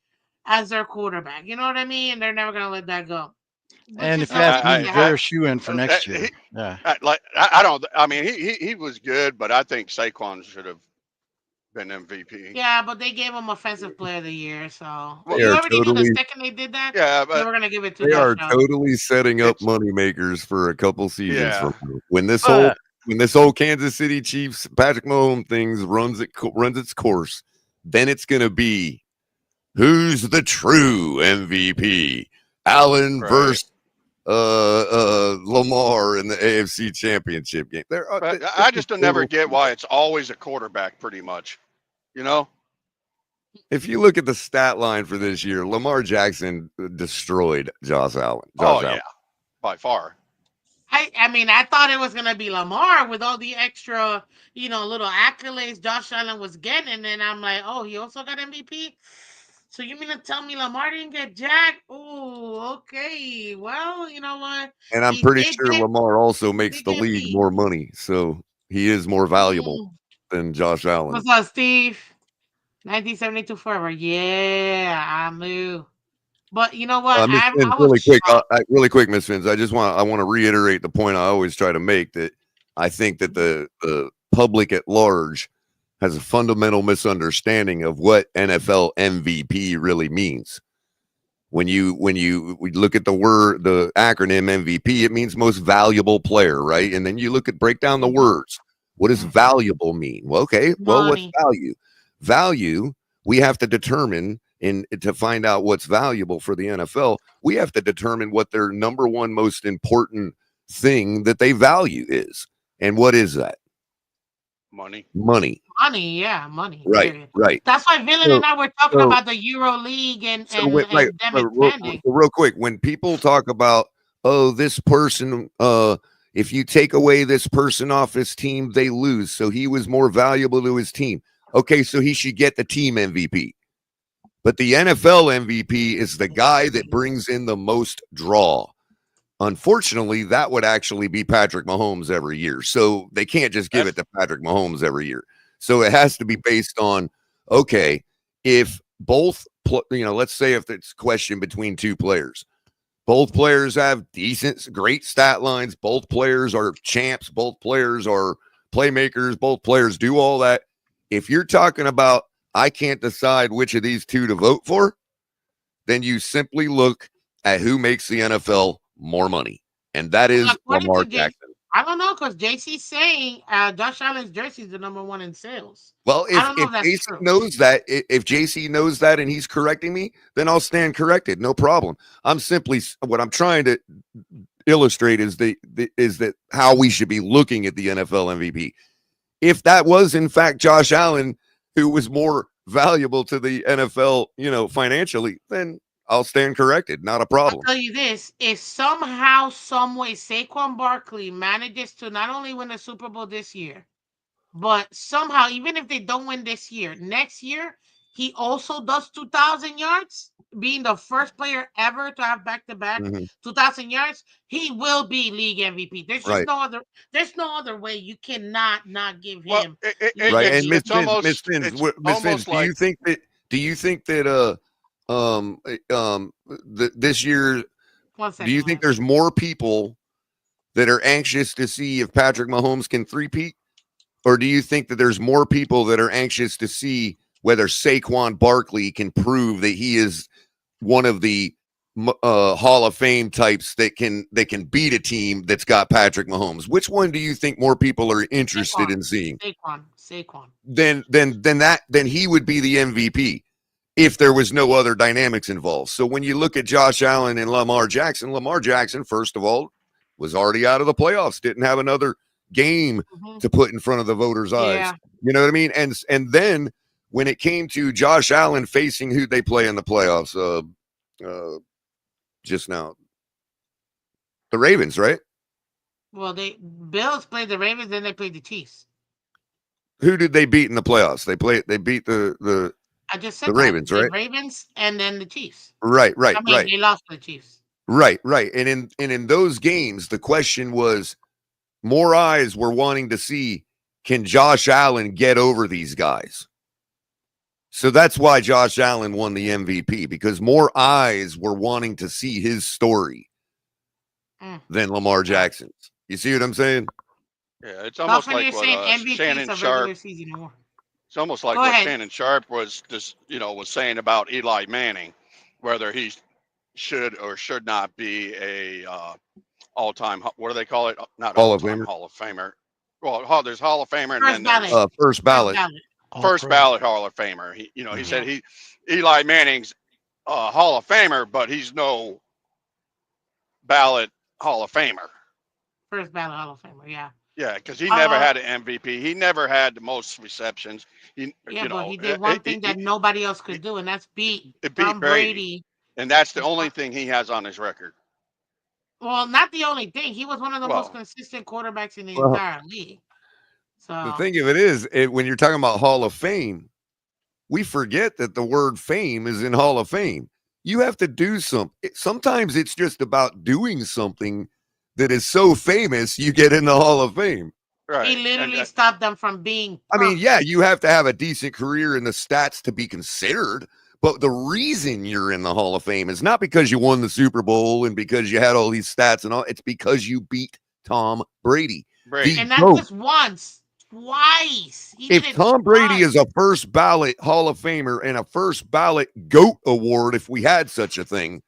as their quarterback. You know what I mean? And they're never going to let that go, which And is if you ask something me, you I, they're have. a shoe in for next year. Yeah. I don't. I mean, he was good, but I think Saquon should have been MVP. Yeah, but they gave him Offensive Player of the Year, so Well, They you are already knew the totally second they did that, yeah, they but were going to give it to they Josh are Allen. totally setting up it's money makers for a couple seasons yeah. from now. When this But whole Kansas City Chiefs Patrick Mahomes things runs its course, then it's gonna be who's the true MVP? Allen Right. versus Lamar in the AFC Championship game. There, But this I is just don't never total. get why it's always a quarterback, pretty much. You know? If you look at the stat line for this year, Lamar Jackson destroyed Josh Allen. Oh yeah, by far. I mean, I thought it was going to be Lamar with all the extra, little accolades Josh Allen was getting. And then I'm like, oh, he also got MVP? So you mean to tell me Lamar didn't get Jack? Oh, okay. Well, you know what? And I'm He pretty did sure get Lamar also he makes did the get league beat. more money, so he is more valuable Mm. than Josh Allen. What's up, Steve? 1972 forever. Yeah, I knew. But you know what? Miss Fins, I was shocked. really quick, Miss Fins. I want to reiterate the point I always try to make that I think that the public at large has a fundamental misunderstanding of what NFL MVP really means. When we look at the acronym MVP, it means most valuable player, right? And then you break down the Mhm. words. What does valuable mean? Well, okay, well, what's Money. value? Value, we have to determine to find out what's valuable for the NFL, we have to determine what their number one most important thing that they value is. And what is that? Money. Money. Money, yeah, money, Right, period. right. That's why Villain So and I were talking so about the Euro League and So and with like and them expanding. real quick, when people talk about this person, if you take away this person off his team, they lose. So he was more valuable to his team. Okay, so he should get the team MVP. But the NFL MVP is the guy that brings in the most draw. Unfortunately, that would actually be Patrick Mahomes every year. So they can't just give That's it to Patrick Mahomes every year. So it has to be based on, okay, if both, let's say if it's a question between two players, both players have decent, great stat lines, both players are champs, both players are playmakers, both players do all that. If you're talking about, I can't decide which of these two to vote for, then you simply look at who makes the NFL more money, and that Well, is according Lamar to Jay, Jackson. I don't know because JC's saying Josh Allen's jersey is the number one in sales. Well, I if don't know if if that's JC true. knows that, if JC knows that, and he's correcting me, then I'll stand corrected. No problem. I'm simply what I'm trying to illustrate is is that how we should be looking at the NFL MVP. If that was in fact Josh Allen who was more valuable to the NFL, financially, then I'll stand corrected. Not a I'll problem. tell you this: if somehow, some way, Saquon Barkley manages to not only win the Super Bowl this year, but somehow, even if they don't win this year, next year he also does 2,000 yards, being the first player ever to have back-to-back Mhm. 2,000 yards. He will be league MVP. There's just Right. no other. There's no other way. You cannot not give Well, him league Right. And MVP. Miss Finz, almost like do you think that this year, One do you second, think Lance. there's more people that are anxious to see if Patrick Mahomes can three-peat? Or do you think that there's more people that are anxious to see whether Saquon Barkley can prove that he is one of the Hall of Fame types that can beat a team that's got Patrick Mahomes? Which one do you think more people are interested Saquon. in seeing? Saquon. Then he would be the MVP if there was no other dynamics involved. So when you look at Josh Allen and Lamar Jackson, first of all, was already out of the playoffs, didn't have another game Hmm. to put in front of the voters' eyes. Yeah. You know what I mean? And then when it came to Josh Allen facing who they play in the playoffs, just now, the Ravens, right? Well, they Bills played the Ravens, then they played the Chiefs. Who did they beat in the playoffs? They beat I just the said that Ravens, the right? Ravens and then the Chiefs. Right, right, I mean, right. they lost to the Chiefs. Right. And in those games, the question was more eyes were wanting to see, can Josh Allen get over these guys? So that's why Josh Allen won the MVP, because more eyes were wanting to see his story Mm, than Lamar yeah. Jackson's. You see what I'm saying? yeah, it's How almost come you're like what saying MVP's Shannon a Sharp. regular season award? It's almost like Go what ahead. Shannon Sharp was just was saying about Eli Manning, whether he should or should not be a all-time, what do they call it? Not Hall of all-time Famer, Hall of Famer. Well, there's Hall of Famer, and First then ballot. there's first First ballot. ballot. All first pro. ballot Hall of Famer. He Mhm. said Yeah. Eli Manning's Hall of Famer, but he's no ballot Hall of Famer. First ballot Hall of Famer. Yeah. Yeah, because he never Uh, had an MVP. He never had the most receptions. He, yeah, you but know, he did one he, thing he, that nobody else he, could do, and that's beat it beat Tom Brady, Brady. and that's the And only thing he has on his record. well, not the only thing. He was one of the most Well, consistent quarterbacks in the Well, entire league. the So thing of it is, when you're talking about Hall of Fame, we forget that the word fame is in Hall of Fame. You have to do something. Sometimes it's just about doing something that is so famous you get in the Hall of Fame. he right, and literally stopped them from being I mean, yeah, perfect. you have to have a decent career in the stats to be considered, but the reason you're in the Hall of Fame is not because you won the Super Bowl and because you had all these stats and all. It's because you beat Tom Brady, the Brady. And not GOAT. just once, twice. He did If it Tom Brady is twice. a first ballot Hall of Famer and a first ballot GOAT award, if we had such a thing,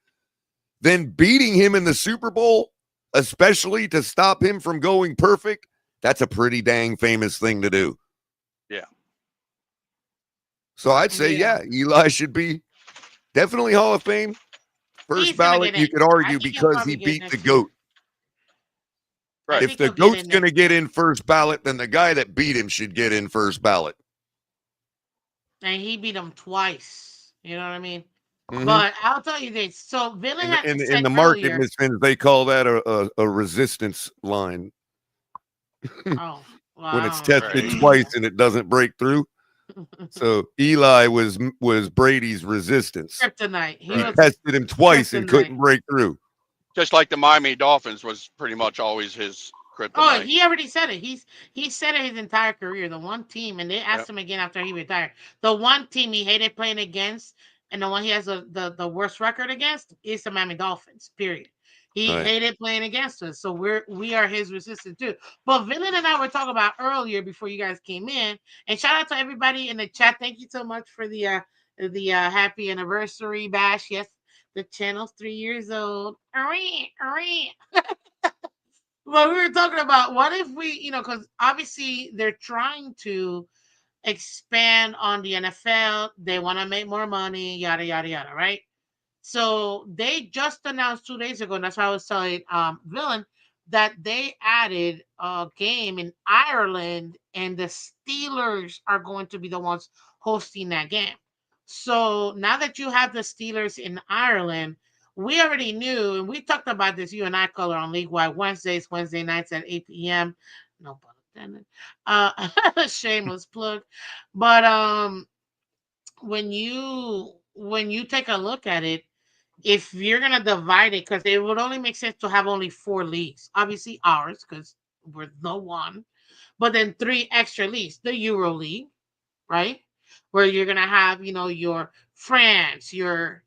then beating him in the Super Bowl, especially to stop him from going perfect, that's a pretty dang famous thing to do. Yeah, So I'd say, Yeah. yeah, Eli should be definitely Hall of Fame. First He's gonna ballot, get you in. could I argue think he'll because he probably get beat the next year. GOAT. I right. If think the he'll get GOAT's in going to next get year. in first ballot, then the guy that beat him should get in first ballot. And he beat him twice. You know what I mean? Mm-hmm. But I'll tell you this. So Villain In the had in the, in said the market, earlier. Miss Finns, they call that a resistance line Oh, well, when I it's don't know. I tested Right. didn't know twice and it doesn't break through. that. So Eli was Brady's resistance. Kryptonite. He He Right. was tested him twice and kryptonite. couldn't break through. Just like the Miami Dolphins was pretty much always his Oh, kryptonite. he already said it. He said it his entire career. The one team, and they asked Yep. him again after he retired. The one team he hated playing against, and the one he has the worst record against is the Miami Dolphins. Period. He Right. hated playing against us, so we are his resistance too. But Villain and I were talking about earlier before you guys came in, and shout out to everybody in the chat. Thank you so much for the happy anniversary bash. Yes, The channel's 3 years old. Well, we were talking about what if we, because obviously they're trying to expand on the NFL. They want to make more money, yada yada yada, right? So they just announced 2 days ago, and that's why I was telling Villain that they added a game in Ireland, and the Steelers are going to be the ones hosting that game. So now that you have the Steelers in Ireland, we already knew, and we talked about this, you and I, Color, on League Wide Wednesdays, Wednesday nights at 8 p.m. No pun intended. Shameless plug. But when you take a look at it, if you're gonna divide it, because it would only make sense to have only 4 leagues. Obviously ours, because we're the one, but then 3 extra leagues. The Euro League, right? Where you're gonna have, your France, your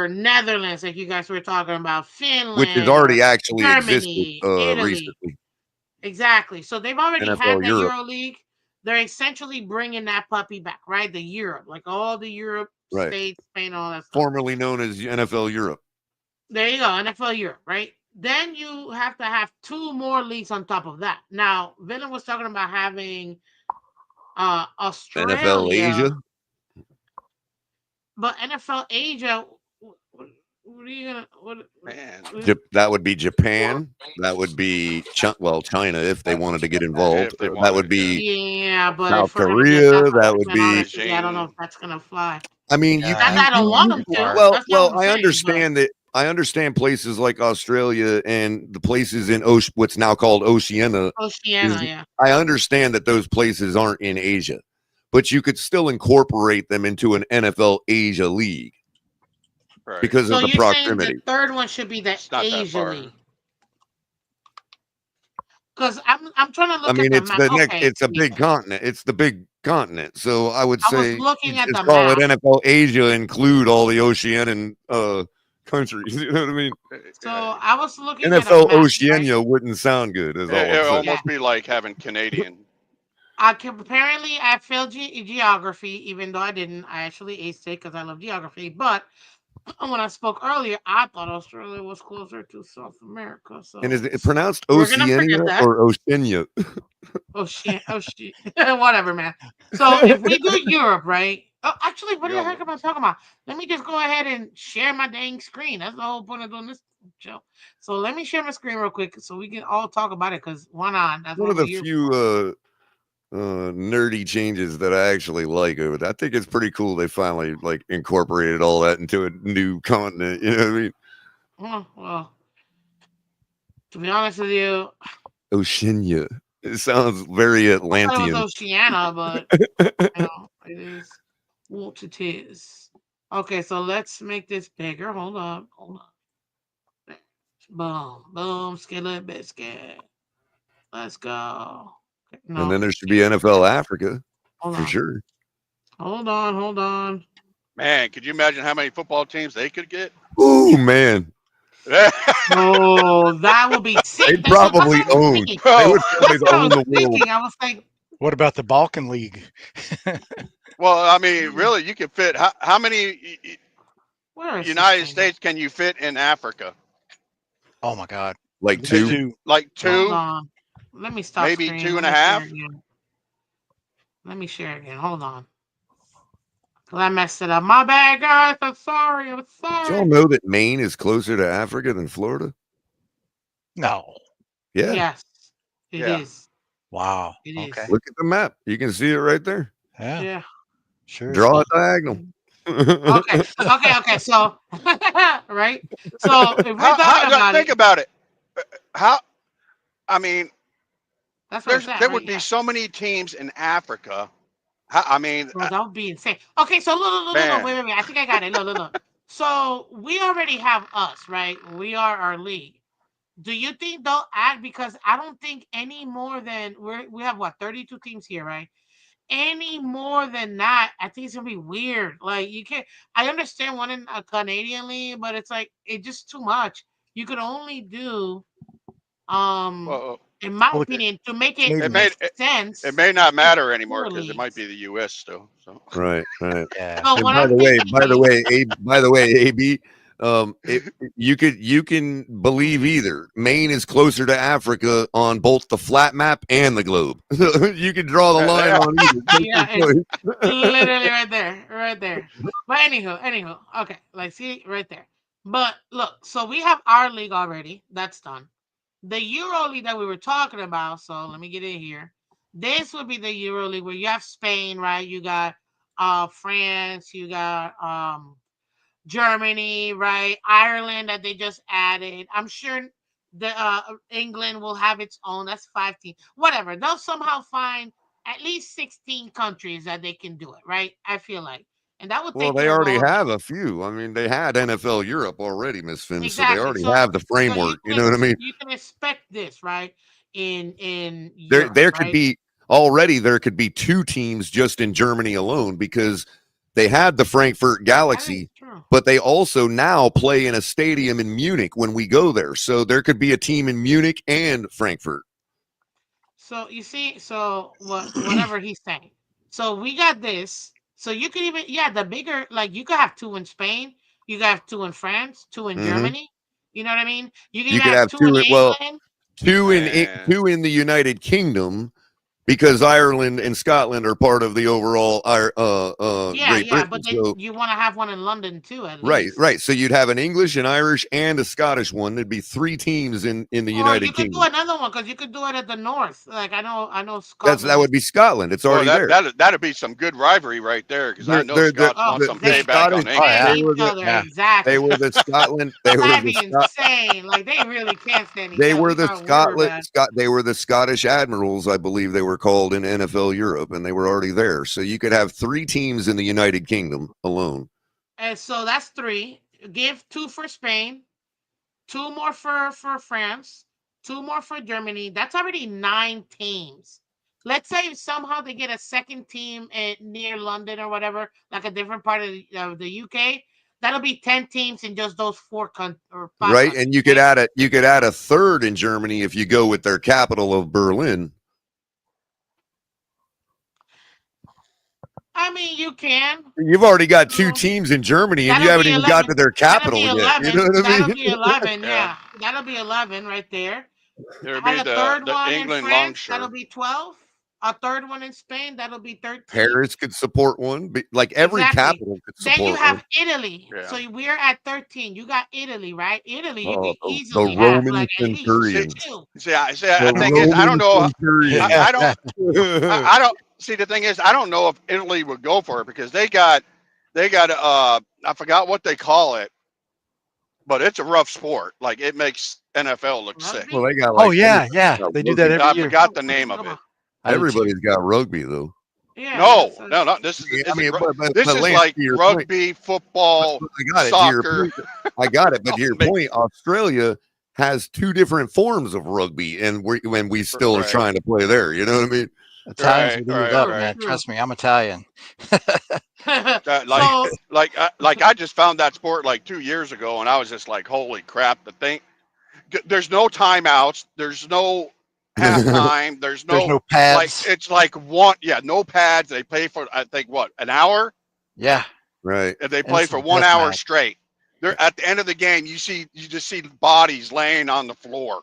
Netherlands, like you guys were talking about, which has Finland or already actually existed Germany, Italy. recently. Exactly. So they've already NFL had that Europe, Euro League. They're essentially bringing that puppy back, right? The Europe, like all the Europe right? states, Spain, all that stuff. Formerly known as NFL Europe. There you go, NFL Europe, right? Then you have to have 2 more leagues on top of that. Now, Villain was talking about having NFL Asia. Australia, but NFL Asia. What are you gonna? Man, That would be Japan. That would be China if they wanted to get involved. if they That wanted, would yeah. be Yeah, but South if we're gonna get that Korea. That would punishment, be. honestly, I don't know if Beijing. that's gonna fly. I mean, Not Yeah, that I don't that's want too them to. far. That's not what I'm I saying. But understand that. I understand places like Australia and the places in what's now called Oceania. Oceania, Is yeah. I understand that those places aren't in Asia, but you could still incorporate them into an NFL Asia league Right. because So of the you're saying the proximity. third one should be the It's not that Asia far. League? Because I'm trying to I look at mean, the map. Okay, It's a yeah. big continent. It's the big continent. So I would I was say you looking at just the call it map. NFL Asia, include all the Oceanian countries. You know what I mean? So I was looking at a NFL map, right? Oceania wouldn't sound good. Is all It I'm would saying. Yeah. almost be like having Canadian. Apparently I failed geography, even though I didn't. I actually aced it because I love geography. But when I spoke earlier, I thought Australia was closer to South America. And So is it pronounced we're gonna Oceania forget that. or Oceania? Oh shit! Oh shit! Whatever, man. So if we do Europe, right? Oh, actually, what You the heck almost, am I talking about? Let me just go ahead and share my dang screen. That's the whole point of doing this show. So let me share my screen real quick so we can all talk about it. Cause why not? That's One what of we're the here few for. nerdy changes that I actually like over that. I think it's pretty cool. They finally like incorporated all that into a new continent. You know what I mean? Well, to be honest with you, Oceania. It sounds very I thought it was Atlantean. Oceania, but it is what it is. Okay, so let's make this bigger. Hold on, hold on. There. Boom, boom, skillet biscuit. Let's go. Okay, And no, then there should be skillet NFL biscuit. Africa Hold for on, sure. hold on, hold on. man, could you imagine how many football teams they could get? Oh man, Oh, that would be sick. they'd That's what probably I was own. thinking. They Bro, would probably That's what I own was the world. thinking. I was like, What about the Balkan League? well, I mean, really, you could fit how many where is this United thing at? States can you fit in Africa? Oh my God, Like at least two. two. Like Yeah. Hold two, on. Let me stop maybe screen. two Let and a me share half. again. Let me share again. Hold on. 'Cause I messed it up. My bad, guys. I'm sorry. I'm Did y'all sorry. know that Maine is closer to Africa than Florida? No. Yeah. Yes, it Yeah. is. Wow. It Okay. is. Look at the map. You can see it right there. Yeah. Yeah. Sure is. Draw a diagonal. Okay. Okay. So, right. So if we're talking How about think it, about it. How I mean, that's what it's at, there right? would be Yeah. so many teams in Africa. I mean, Bro, that would be insane. Okay. So look. man, Wait. I think I got it. Look. So we already have us, right? We are our league. Do you think they'll add? Because I don't think any more than we have what 32 teams here, right? Any more than that, I think it's gonna be weird. Like you can't. I understand one in a Canadian league, but it's like it's just too much. You could only do Well, in my Oh, opinion, to make it it Canadian. may make sense, it may not is matter anymore because it EuroLeagues. might be the U.S. still. So Right, right. Yeah. So And what I'm thinking is, by the way, AB, you can believe either. Maine is closer to Africa on both the flat map and the globe. You can draw the line there. on either. Take your yeah, it's literally right there, right there. But anywho, okay, like see right there. But look, so we have our league already. That's done. The Euro League that we were talking about. So let me get in here. This would be the Euro League where you have Spain, right? You got France, you got Germany, right? Ireland that they just added. I'm sure the England will have its own. That's 5 teams. Whatever. They'll somehow find at least 16 countries that they can do it, right? I feel like. And that would Well, take they care of already all of it. have a few. I mean, they had NFL Europe already, Miss Finn, so they Exactly. already So have the framework. You know what I mean? you can expect this, right? In There Europe, there could right? be already there could be two teams just in Germany alone because they had the Frankfurt That is Galaxy, true. but they also now play in a stadium in Munich when we go there. So there could be a team in Munich and Frankfurt. So you see, so whatever he's saying. So we got this. So you could even the bigger like you could have two in Spain, you could have two in France, two in Hmm. Germany. You know what I mean? You could You even could have have two in two. Well, England. Man, two in the United Kingdom because Ireland and Scotland are part of the overall Yeah, Great yeah, Britain. but then So you want to have one in London too, at right, least. right. So you'd have an English, an Irish, and a Scottish one. There'd be three teams in the Or you United could do Kingdom. another one because you could do it at the north. Like I know That Scotland is. would be Scotland. It's boy, already there. that'd be some good rivalry right there because I know They're Scots Oh, want some they payback Scottish. on Oh hate England. yeah. They each were the other Yeah. they exactly. were the Scotland. Oh, that'd be insane. Like they really can't stand each They other. were We the thought we were Scotland. bad. They were the Scottish Admirals, I believe they were called in NFL Europe, and they were already there. So you could have three teams in the United Kingdom alone. And so that's three. Give two for Spain, two more for France, two more for Germany. That's already 9 teams. Let's say somehow they get a second team near London or whatever, like a different part of the UK. That'll be 10 teams in just those or five Right, countries, and right? you could add a third in Germany if you go with their capital of Berlin. I mean, you can. You've already got two So teams in Germany, and you that'll haven't be even got 11. to their That'll be capital yet. You know 11. what I That'll mean? be 11. Yeah, Yeah, that'll be 11 right there. there'd be Add a third the one in England France. That'll longshore. be 12. A third one in Spain. That'll be 13. Paris could support one, like every Exactly. capital could Then you support one. have Italy. Yeah. So we're at 13. You got Italy, right? Italy, you Oh, could the easily have Roman like at least See, centurions. two. the The thing is, I don't Roman know. centurions. I don't. I don't see. The thing is, I don't know if Italy would go for it because they got. I forgot what they call it, but it's a rough sport. Like it makes NFL look sick. Well, Rugby? they got Oh like yeah, yeah. got They do that rugby. every I year. forgot the What you name of talking it. about? I do too. Everybody's got rugby though. Yeah, No, that's no. This is Yeah, I this is mean, this but is Lance, like to your point, rugby, football, I got it. To your soccer. point, I got it. But to all your point, mixed. Australia has two different forms of rugby, and we still are Right, trying to play there. You know what I mean? Italians right, would eat it right, up, true, right. man. true. Trust me, I'm Italian. Like So like I just found that sport like 2 years ago, and I was just like, holy crap! The thing. There's no timeouts. There's no halftime. There's There's no no like. pads. It's like one. Yeah, no pads. They play for I think what an hour. Yeah, Right. And they and play it's a for one death hour match. straight. They're at the end of the game. You just see bodies laying on the floor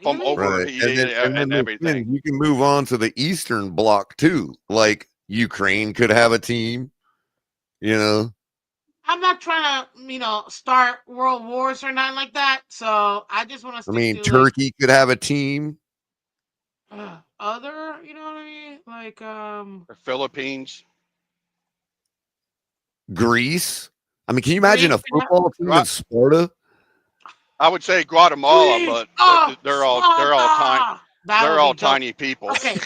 from really? Right. overheating And then and there's everything. things you can move on to the Eastern Bloc too. Like Ukraine could have a team, you know. I'm not trying to, start world wars or nothing like that. So I just want to I stick mean, to like Turkey could have a team. other, you know what I mean? Like The Philippines. Greece. I mean, can you imagine Greece. a football team in Gua- Sparta? I would say Guatemala, Greece. but Oh, they're all tiny. Sparta. That They're would all be dope. tiny people. Okay,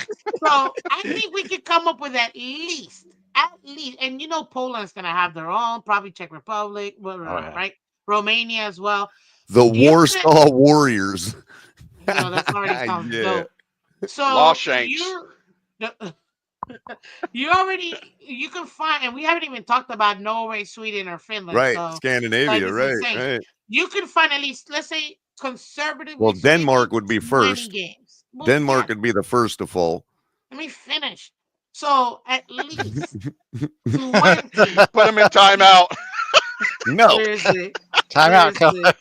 so I think we could come up with at least, and Poland's gonna have their own, probably Czech Republic, Oh yeah. right? Romania as well. The You're gonna, Warsaw Warriors. that's already sounds Yeah. dope. So Lawshanks. you can find, and we haven't even talked about Norway, Sweden, or Finland. Right. So like Scandinavia. this is Right. insane. Right. You can find at least, let's say, conservatively Well, Denmark speaking, would be 20 first. games. Well, Denmark yeah, would be the first to fall. let me finish. So at least 20. Put them in timeout. No. Seriously. Time out. Seriously.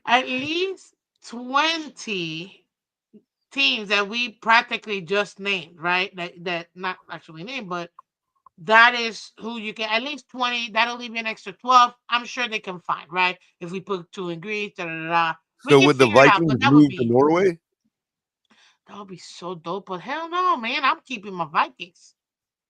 At least 20 teams that we practically just named, right? That not actually named, but that is who you can, at least 20. That'll leave you an extra 12. I'm sure they can find, right? If we put 2 in Greece, da da da. Da. We So can would the figure it out, but Vikings move to Norway? that would be so dope. But hell no, man. I'm keeping my Vikings.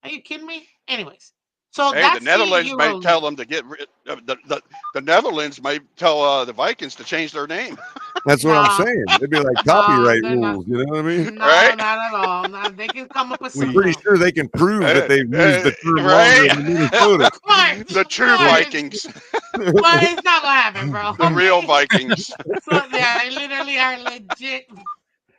Are you kidding me? Anyways, so Hey, the that's the Netherlands may Euro tell League. them to get rid. The Netherlands may tell the Vikings to change their name. That's what I'm Nah, saying. It'd be like no, copyright they're not. rules. You know what I mean? No, Right? not at all. No, they can come up with I'm something pretty else. sure they can prove that they've used the term longer Right? than Minnesota. Of course, The of true course. Vikings, But it's not gonna happen, bro. the real Okay. Vikings. So they literally are legit.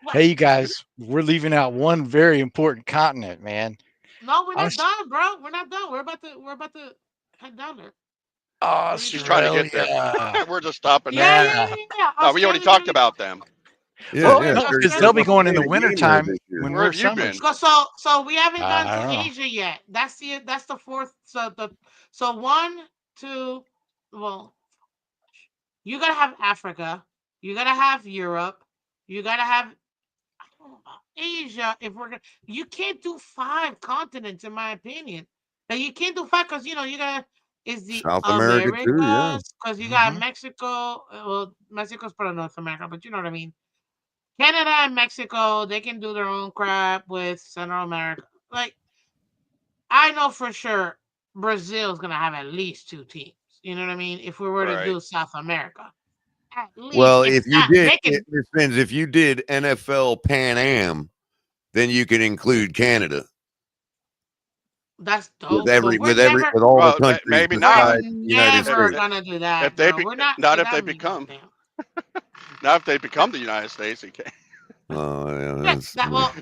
What? Hey, you guys, we're leaving out one very important continent, man. No, we're I not was done, bro. We're not done. We're about to head down there. What are you She's doing? trying to get there. Australia. We're just stopping Yeah, there. yeah, Yeah. yeah, yeah. No, we already Australia's talked already gone. about them. Yeah, Well, Yeah, yeah. no, yeah. because They're they'll be Australia's supposed to going in play the a game there wintertime this year. when Where we're have you summers. been? so we haven't gone I to don't know. Asia yet. That's the fourth. So one, two. Well, you gotta have Africa. You gotta have Europe. You gotta have Asia. If we're gonna, you can't do 5 continents, in my opinion. Now you can't do 5 because you gotta is the South America too, yeah. Americas because you got Mhm. Mexico. Well, Mexico's part of North America, but you know what I mean. Canada and Mexico, they can do their own crap with Central America. Like I know for sure Brazil's gonna have at least 2 teams. You know what I mean? If we were to Right. do South America, at least Well, if if you not, did, they can. it depends. If you did NFL Pan Am, then you can include Canada That's dope, but with all the Well, countries maybe we're not. besides the United If never States. gonna do if that, they bro. be, We're not. not if That they would be become goddamn. not if they become the United States. You can't. Oh, yeah, Yeah, that's, that well.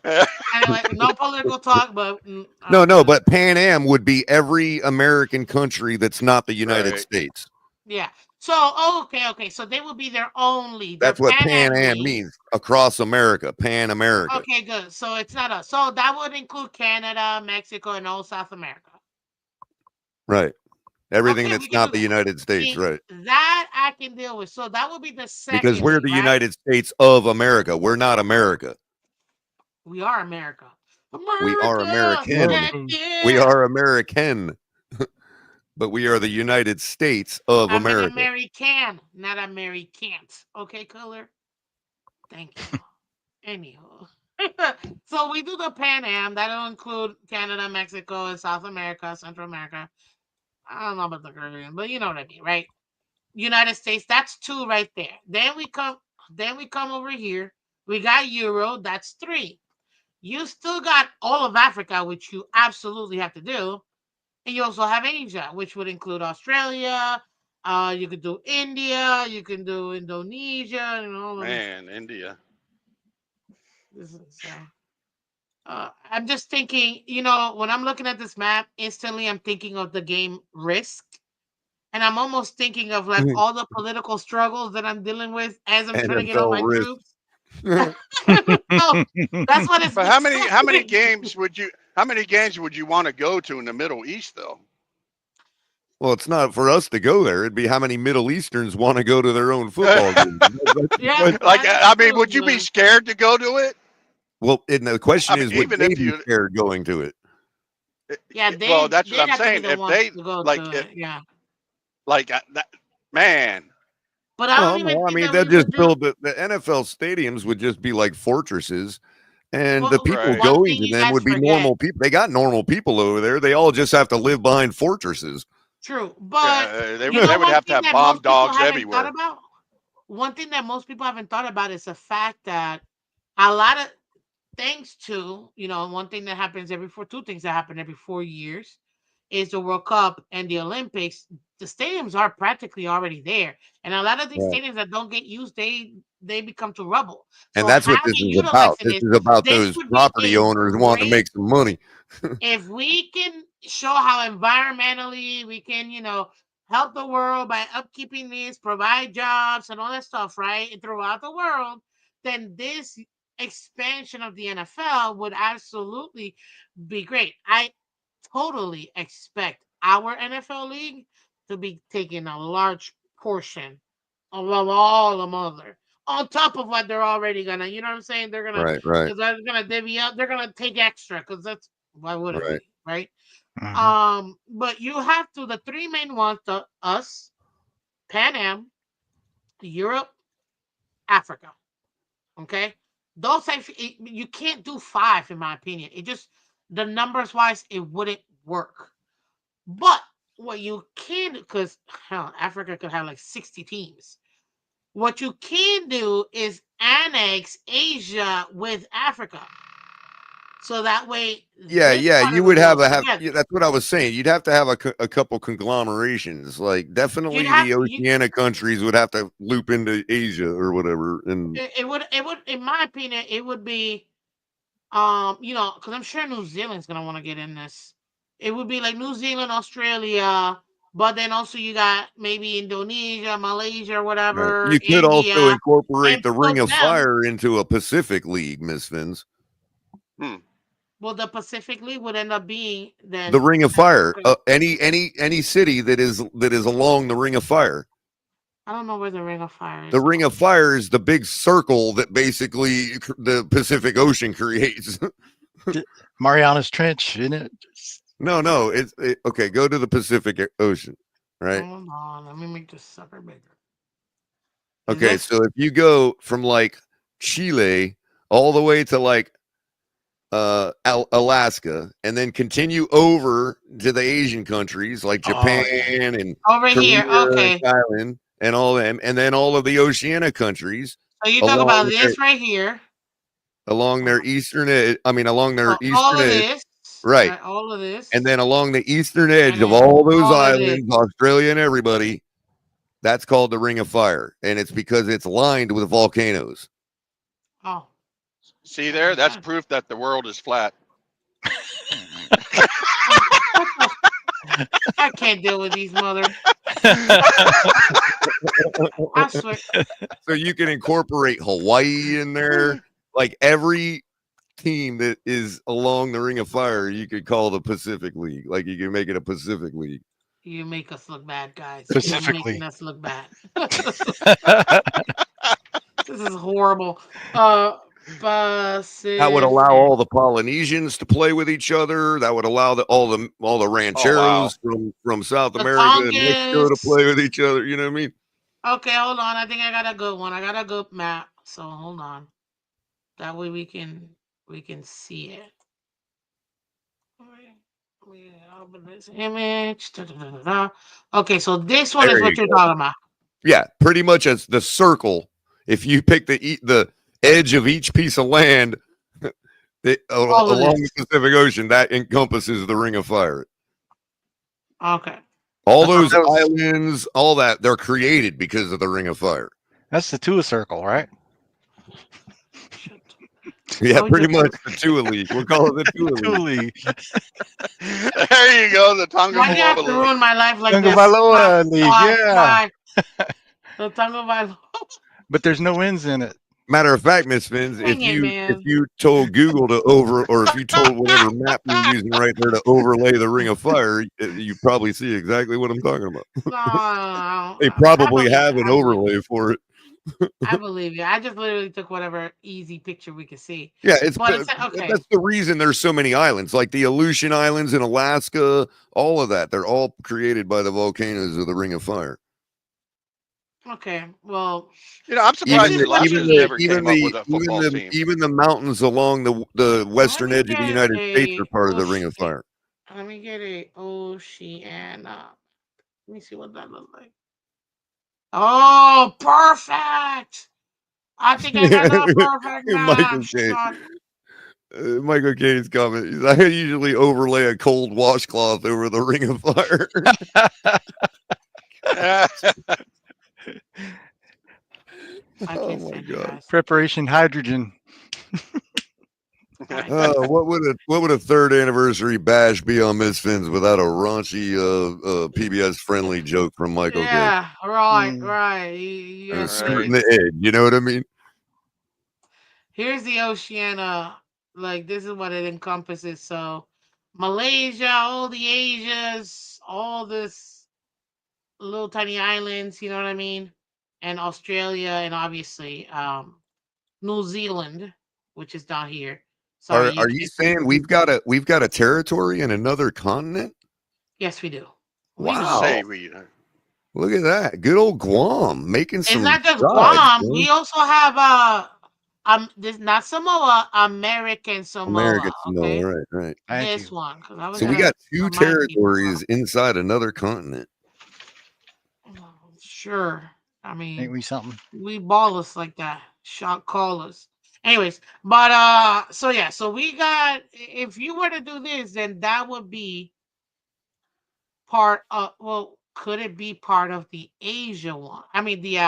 Anyway, no political talk, but I no, don't no, get it. but Pan Am would be every American country that's not the United Right. States. Yeah. So okay. So they will be their own league, their That's what Pan Pan Am Am league. means across America, Pan America. Okay, good. So it's not us. So that would include Canada, Mexico, and all South America. Right. Everything Okay, we that's can do not the that. United States, See, right? that I can deal with. So that would be the Because second we're league, the right? United States of America. We're not America. We are America. We are America, American. heck We yeah. are American, but we are the United States of I'm an America. American, not Americans. Okay, color. Thank you. Anyhow. So we do the Pan Am. That'll include Canada, Mexico, and South America, Central America. I don't know about the Caribbean, but you know what I mean, right? United States, that's 2 right there. Then we come over here. We got Euro, that's 3. You still got all of Africa, which you absolutely have to do. And you also have Asia, which would include Australia. You could do India, you can do Indonesia, and all of these. Man, India. This is, I'm just thinking, when I'm looking at this map, instantly I'm thinking of the game Risk. And I'm almost thinking of like all the political struggles that I'm dealing with as I'm trying to get all NFL my risk. troops. So that's what it's But how many exactly. games would you want to go to in the Middle East though? Well, it's not for us to go there. It'd be how many Middle Easterns want to go to their own football game. Yeah, Like, that is I mean, true, would you be but- scared to go to it? Well, and the question I mean, is, would even they if be you, scared going to it? Yeah, well, that's what they'd I'm have to be saying. the If ones they to go like, to if it. Yeah, that, man, but I Well, don't even no, I think mean, that they'll we just would do. build the NFL stadiums would just be like fortresses, and the Well, people Right. one going thing to you them guys would be forget. normal people. They got normal people over there. They all just have to live behind fortresses. True, but they you know they would one have to thing have that bomb most people dogs haven't thought everywhere. about. One thing that most people haven't thought about is the fact that a lot of thanks to one thing that happens every 2 things that happen every 4 years is the World Cup and the Olympics. The stadiums are practically already there, and a lot of these Right. stadiums that don't get used, they become to rubble. And So that's what how this we is about. utilizing This this? is about This those would be property a owners wanting to great make some money. if we can show how environmentally we can, help the world by upkeeping this, provide jobs and all that stuff, right? And throughout the world, then this expansion of the NFL would absolutely be great. I totally expect our NFL league to be taking a large portion of all the other on top of what they're already gonna, you know what I'm saying? They're gonna, Right, right, because they're gonna divvy up, they're gonna take extra because that's why wouldn't right. we, right? Mhm. But you have to the three main ones: us, Pan Am, Europe, Africa. Okay, those types you can't do five in my opinion. It just the numbers wise it wouldn't work. But what you can, because hell, Africa could have like 60 teams. What you can do is annex Asia with Africa. So that way, Yeah, this yeah, part of you the would world have together. yeah, that's what I was saying. You'd have to have a couple conglomerations. Like You'd definitely have the you, Oceania countries would have to loop into Asia or whatever. And it would in my opinion it would be because I'm sure New Zealand's gonna want to get in this. It would be like New Zealand, Australia, but then also you got maybe Indonesia, Malaysia, right. whatever, You could also India, incorporate and the Ring put of them. Fire into a Pacific League, Miss Fins. Hmm. Well, the Pacific League would end up being The then Ring of Fire. Africa. Any city that is along the Ring of Fire. I don't know where the Ring of Fire The is Ring of though. Fire is the big circle that basically the Pacific Ocean creates. Mariana's Trench, isn't it? No, no, okay. Go to the Pacific Ocean, right? Hold on, let me make this sucker bigger. Is Okay, this? so if you go from like Chile all the way to like Alaska and then continue over to the Asian countries like Japan Oh yeah. and Over here? Korea and Okay. Thailand and all them, and then all of the Oceania countries So you talk about along their this right here. eastern edge. I mean, along their So all eastern of edge, this, right? right? All of And this, then along the eastern edge and of then all those all of this. islands, Australia and everybody, that's called the Ring of Fire, and it's because it's lined with volcanoes. Oh, See that there? makes That's sense. proof that the world is flat. What the? I can't deal with these mother. I swear. So you can incorporate Hawaii in there. Like every team that is along the Ring of Fire, you could call the Pacific League. Like you can make it a Pacific League. You make us look bad, guys. You're making Specifically. us look bad. This is horrible. That would allow Pacific. all the Polynesians to play with each other. That would allow all the Oh wow. rancheros from South The America and Mexico to Tongass. play with each other. You know what I mean? Okay, hold on. I think I got a good one. I got a good map. So hold on. That way we can see it. We open this image. Da, da, da, da, da. Okay, so this one is There you what you're go. talking about. Yeah, pretty much as the circle. If you pick the edge of each piece of land All of along this. the Pacific Ocean, that encompasses the Ring of Fire. Okay. All I thought those that was islands, all that, they're created because of the Ring of Fire. that's the Tua circle, right? Shit. Yeah, Why we pretty just much the Tua League. We'll call it the Tua Tua League. League. There you go, the Tonga why do you have to League. ruin my life like Tunga this? Why? Baloa League, Why? yeah. Why? The tongue of my But there's no ends in it. Matter of fact, Miss Fins, Dang it, if man. you told Google to or if you told whatever map you're using right there to overlay the Ring of Fire, you probably see exactly what I'm talking about. No, I They believe probably you. have an I believe you. overlay for it. I believe you. I just literally took whatever easy picture we could see. Yeah, But it's okay. that's the reason there's so many islands, like the Aleutian Islands in Alaska, all of that. They're all created by the volcanoes of the Ring of Fire. Okay. Well, You know, I'm this surprised is the what Alaskans you. never came up with a football team. even the mountains along the Let western me edge of the get United States are a part of the Ring of ocean. Fire. Let me get a Oceania. Let me see what that looks like. Oh, perfect! I think I got the perfect map. Michael K. Shut. Michael K's comment. I usually overlay a cold washcloth over the Ring of Fire. I Oh can't my stand you god! guys. Preparation hydrogen. Okay. right. What would a third anniversary bash be on Miss Fins without a raunchy PBS friendly joke from Michael K? Yeah, right, Mm. right. You have to Skirting Right. the edge, you know what I mean? Here's the Oceania. Like this is what it encompasses. So Malaysia, all the Asias, all this little tiny islands, you know what I mean? And Australia and obviously New Zealand, which is down here. Sorry, Are you saying we've got a territory in another continent? yes, we do. We You do. say Wow. we. Look at that. Good old Guam making It's some not just strides, Guam. man. We also have this not Samoa, American American Samoa. Okay, Samoa, right. Thank this you. one because I was So we gonna got two remind people. territories inside another continent. Sure, I Ain't mean we something? we ballers like that, shot callers. Anyways, but so yeah, so we got. If you were to do this, then that would be part of. Well, could it be part of the Asia one? I mean the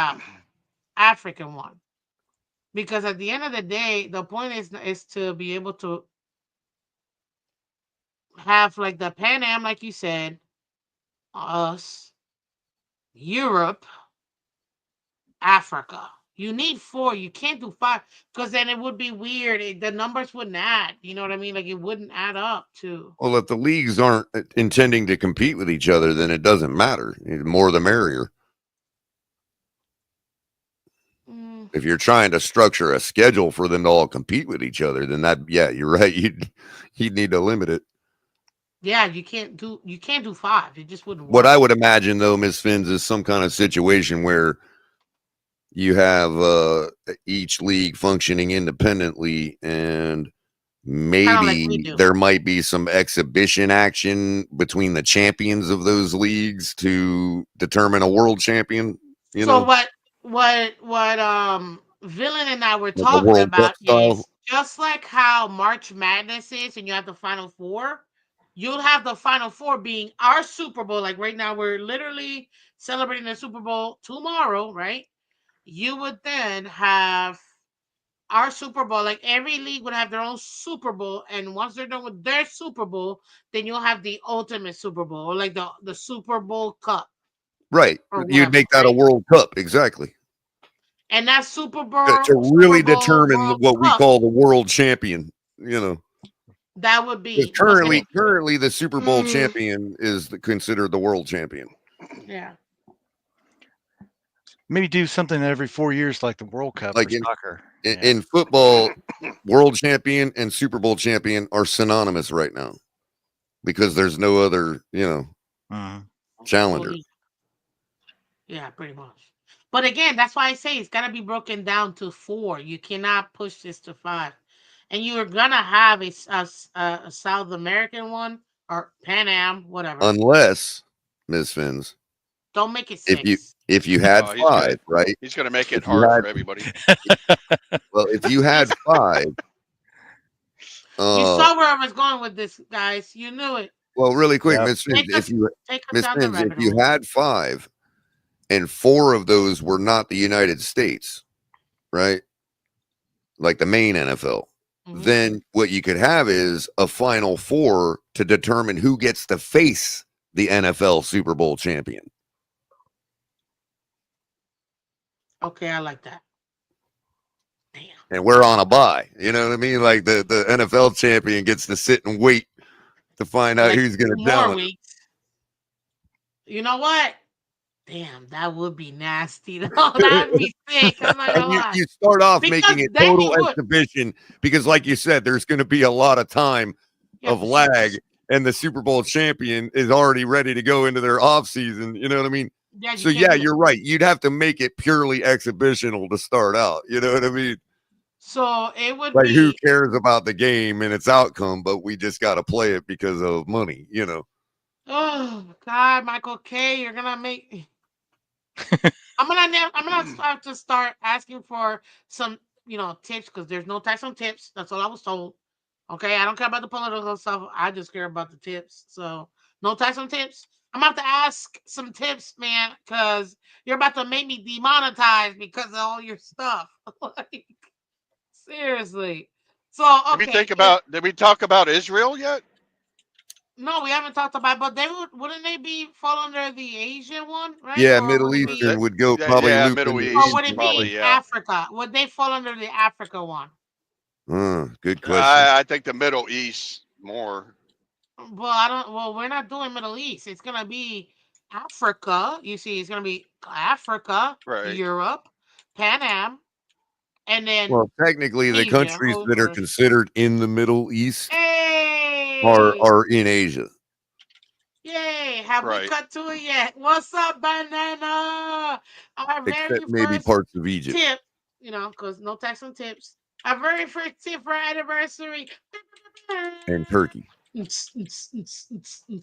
African one. Because at the end of the day, the point is to be able to have like the Pan Am, like you said, us, Europe, Africa. You need four. You can't do five because then it would be weird. The numbers wouldn't add. You know what I mean? Like it wouldn't add up to. Well, if the leagues aren't intending to compete with each other, then it doesn't matter. The more the merrier. Mm, If you're trying to structure a schedule for them to all compete with each other, then yeah, you're right. You'd need to limit it. yeah, you can't do five. It just wouldn't What I work. would imagine, though, Miss Fins, is some kind of situation where you have each league functioning independently, and Kind of like we maybe do. there might be some exhibition action between the champions of those leagues to determine a world champion. You So know, what Villain and I were like a talking World Cup about style. is just like how March Madness is and you have the final four, you'll have the final four being our Super Bowl. Like right now, we're literally celebrating the Super Bowl tomorrow, right? You would then have our Super Bowl. Like every league would have their own Super Bowl, and once they're done with their Super Bowl, then you'll have the ultimate Super Bowl, or like the Super Bowl Cup Right. or You'd whatever, make that a right? World Cup. Exactly. And that Super To Bowl really Super Bowl determine World what we Cup, call the world champion. You know, that would because be, but then, currently the Super Bowl mm, champion is considered the world champion. yeah, Maybe do something every 4 years like the World Cup for Like soccer. in, Yeah. in football, world champion and Super Bowl champion are synonymous right now because there's no other, Mhm. challenger. fully, yeah, pretty much. But again, that's why I say it's gotta be broken down to four. You cannot push this to five, and you are gonna have a South American one or Pan Am, whatever. Unless, Ms. Fins, Don't make it if you six. if you had Oh, he's five, good. right? He's gonna make it If you hard had for everybody. well, if you had five, You uh, saw where I was going with this, guys. You knew it. well, really quick, Yep. Miss Fins, Take us, take us Miss down the Fins, if rabbit you hole. had five and four of those were not the United States, right? Like the main NFL, Hmm. then what you could have is a final four to determine who gets to face the NFL Super Bowl champion. Okay, I like that. Damn. And we're on a bye. You know what I mean? Like the NFL champion gets to sit and wait to find out Like who's going 2 to more challenge him. weeks. You know what? Damn, that would be nasty. No, that'd be sick. I'm not And gonna you, lie. you start off Because making it then total you would. exhibition because, like you said, there's going to be a lot of time Yeah, of for sure. lag, and the Super Bowl champion is already ready to go into their off season. You know what I mean? Yeah, you So can't yeah, do that. you're right. You'd have to make it purely exhibitional to start out. You know what I mean? So it would Like who be. cares about the game and its outcome, but we just got to play it because of money. Oh God, Michael K, you're gonna make. I'm gonna have to start asking for some, tips because there's no tax on tips. That's all I was told. Okay, I don't care about the political stuff. I just care about the tips. So no tax on tips. I'm gonna have to ask some tips, man, because you're about to make me demonetized because of all your stuff. Like, seriously. So Did we okay, think about? Did we talk about Israel yet? no, we haven't talked about, but wouldn't they be fall under the Asian one, right? Yeah, Or would Middle it Or be, that, Eastern would go yeah, probably yeah, loop Middle into or East, would it Asian. be probably. Yeah. Africa? Would they fall under the Africa one? Good question. I think the Middle East more. Well, I don't. Well, we're not doing Middle East. It's gonna be Africa. You see, it's gonna be Africa, Right. Europe, Pan Am, and then Well, technically, the Asia. countries Goes that are first. considered in the Middle East Hey, are in Asia, yay! Have we Right. cut to it yet? What's up, banana? Our very except maybe first parts of Egypt tip, because no tax on tips. Our very first tip for our anniversary. and Turkey.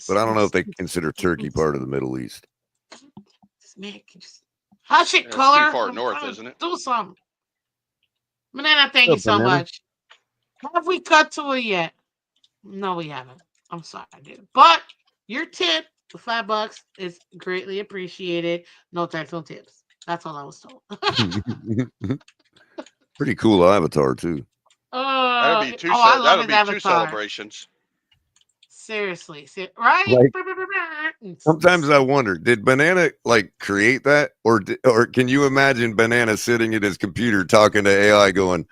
But I don't know if they consider Turkey part of the Middle East. This man can just hush it, Yeah, it's too color. far I'm north, trying to isn't it? do something. Banana, thank you What's up, so banana? much. Have we cut to it yet? No, we haven't. I'm sorry, dude. But your tip, the $5, is greatly appreciated. No tax on tips. That's all I was told. Pretty cool avatar too. I love That'll his be two avatar. celebrations. Seriously, right? Like sometimes I wonder, did Banana like create that, or can you imagine Banana sitting at his computer talking to AI, going,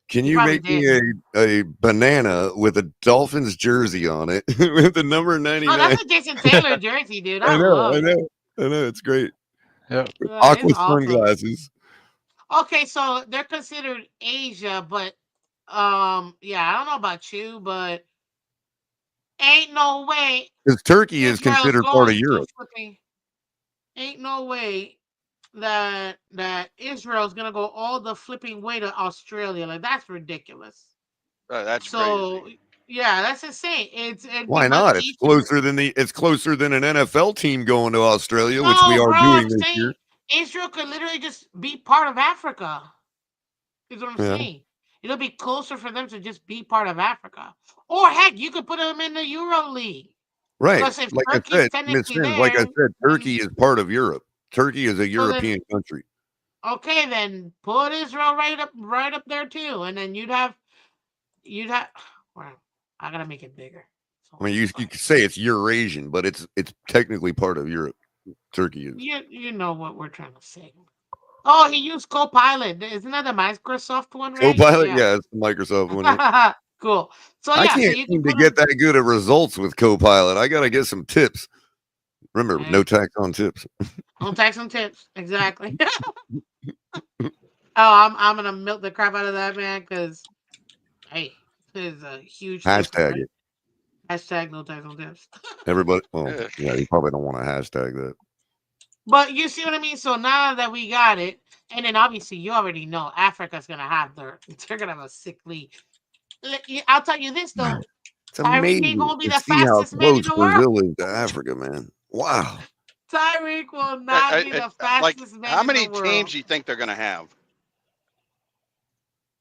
"Can He you probably make me did. a banana with a Dolphins jersey on it with the number Oh, 99?" that's a Jason Taylor jersey, dude. I I know, love I it. know, I know. It's great. Yeah. That is Aqua awesome. sunglasses. Okay, so they're considered Asia, but yeah, I don't know about you, but ain't no way Because Turkey is Israel's considered part of going to Europe. flipping. Ain't no way that Israel's gonna go all the flipping way to Australia. Like that's ridiculous. That's crazy. So yeah, that's insane. It'd be Why much not? easier. It's closer than an NFL team going to Australia, which we No, are bro, I'm doing this year. saying Israel could literally just be part of Africa. Is what I'm Yeah. saying. It'll be closer for them to just be part of Africa. Or heck, you could put them in the Euro League. Right. Because if Like I Turkey's said, Miss technically Fins, like I there, said, then Turkey is part of Europe. Turkey is a so then European country. okay, then put Israel right up there too. And then you'd have well, I gotta make it bigger. I So mean, you sorry. could say it's Eurasian, but it's technically part of Europe. Turkey is. You know what we're trying to say. Oh, he used Copilot. Isn't that the Microsoft one, right? Copilot, Yeah. yeah, it's the Microsoft one. Yeah. Cool. So I yeah, so can't you can seem to put get them. that good at results with Copilot. I gotta get some tips. Remember, no Hey, tax on tips. don't tax some tips. Exactly. I'm gonna milk the crap out of that man because hey, this is a huge tip for Hashtag it. it. Hashtag no tax on tips. Everybody. Well, Ugh. yeah, you probably don't want to hashtag that. But you see what I mean? So now that we got it, and then obviously you already know Africa's gonna have they're gonna have a sick league. I'll tell you this though, It's Tyreek ain't amazing gonna be to the see how fastest man in close the world. Brazil is to Africa, man. Wow. Tyreek will not be the Like, fastest man how in the many teams world. do you think they're going to have?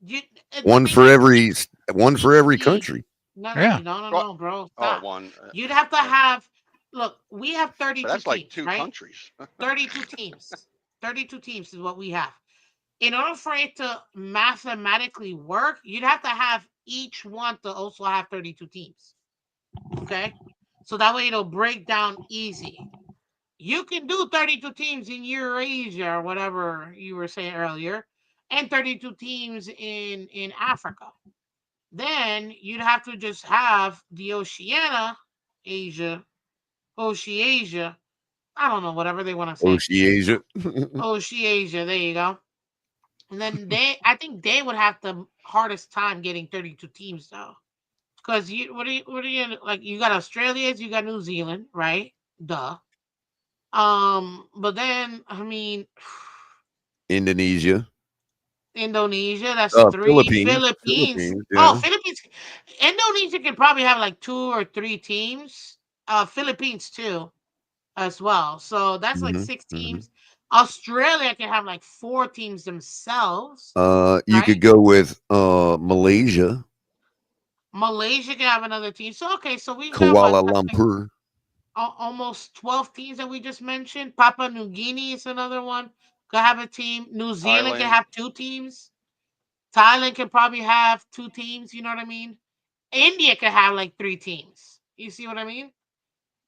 You, the One thing for is, every each country. Yeah. Well, no, bro, oh, stop. one. You'd have to Uh, have. Look, we have but 32 that's like teams, two right? countries. 32 teams. 32 teams is what we have. In order for it to mathematically work, you'd have to have each one to also have 32 teams. Okay? So that way it'll break down easy. You can do 32 teams in Eurasia or whatever you were saying earlier, and 32 teams in Africa. Then you'd have to just have the Asia, Oceasia. I don't know, whatever they want to say. Oceasia. Oceasia, there you go. And then I think they would have the hardest time getting 32 teams though, because what are you like? You got Australia, you got New Zealand, right? Duh. But then I mean, Indonesia. Indonesia, that's three. Philippines. Philippines. Philippines, Oh, yeah. Philippines. Indonesia can probably have like 2 or 3 teams. Philippines too, as well. So that's like hmm 6 teams. Australia can have like 4 teams themselves, You right? could go with Malaysia, Malaysia can have another team. So okay, so we've got what? Kuala That's like Lumpur. almost 12 teams that we just mentioned. Papua New Guinea is another one. Could have a team. New Zealand can Thailand. have 2 teams. Thailand could probably have 2 teams. You know what I mean? India could have like 3 teams. You see what I mean?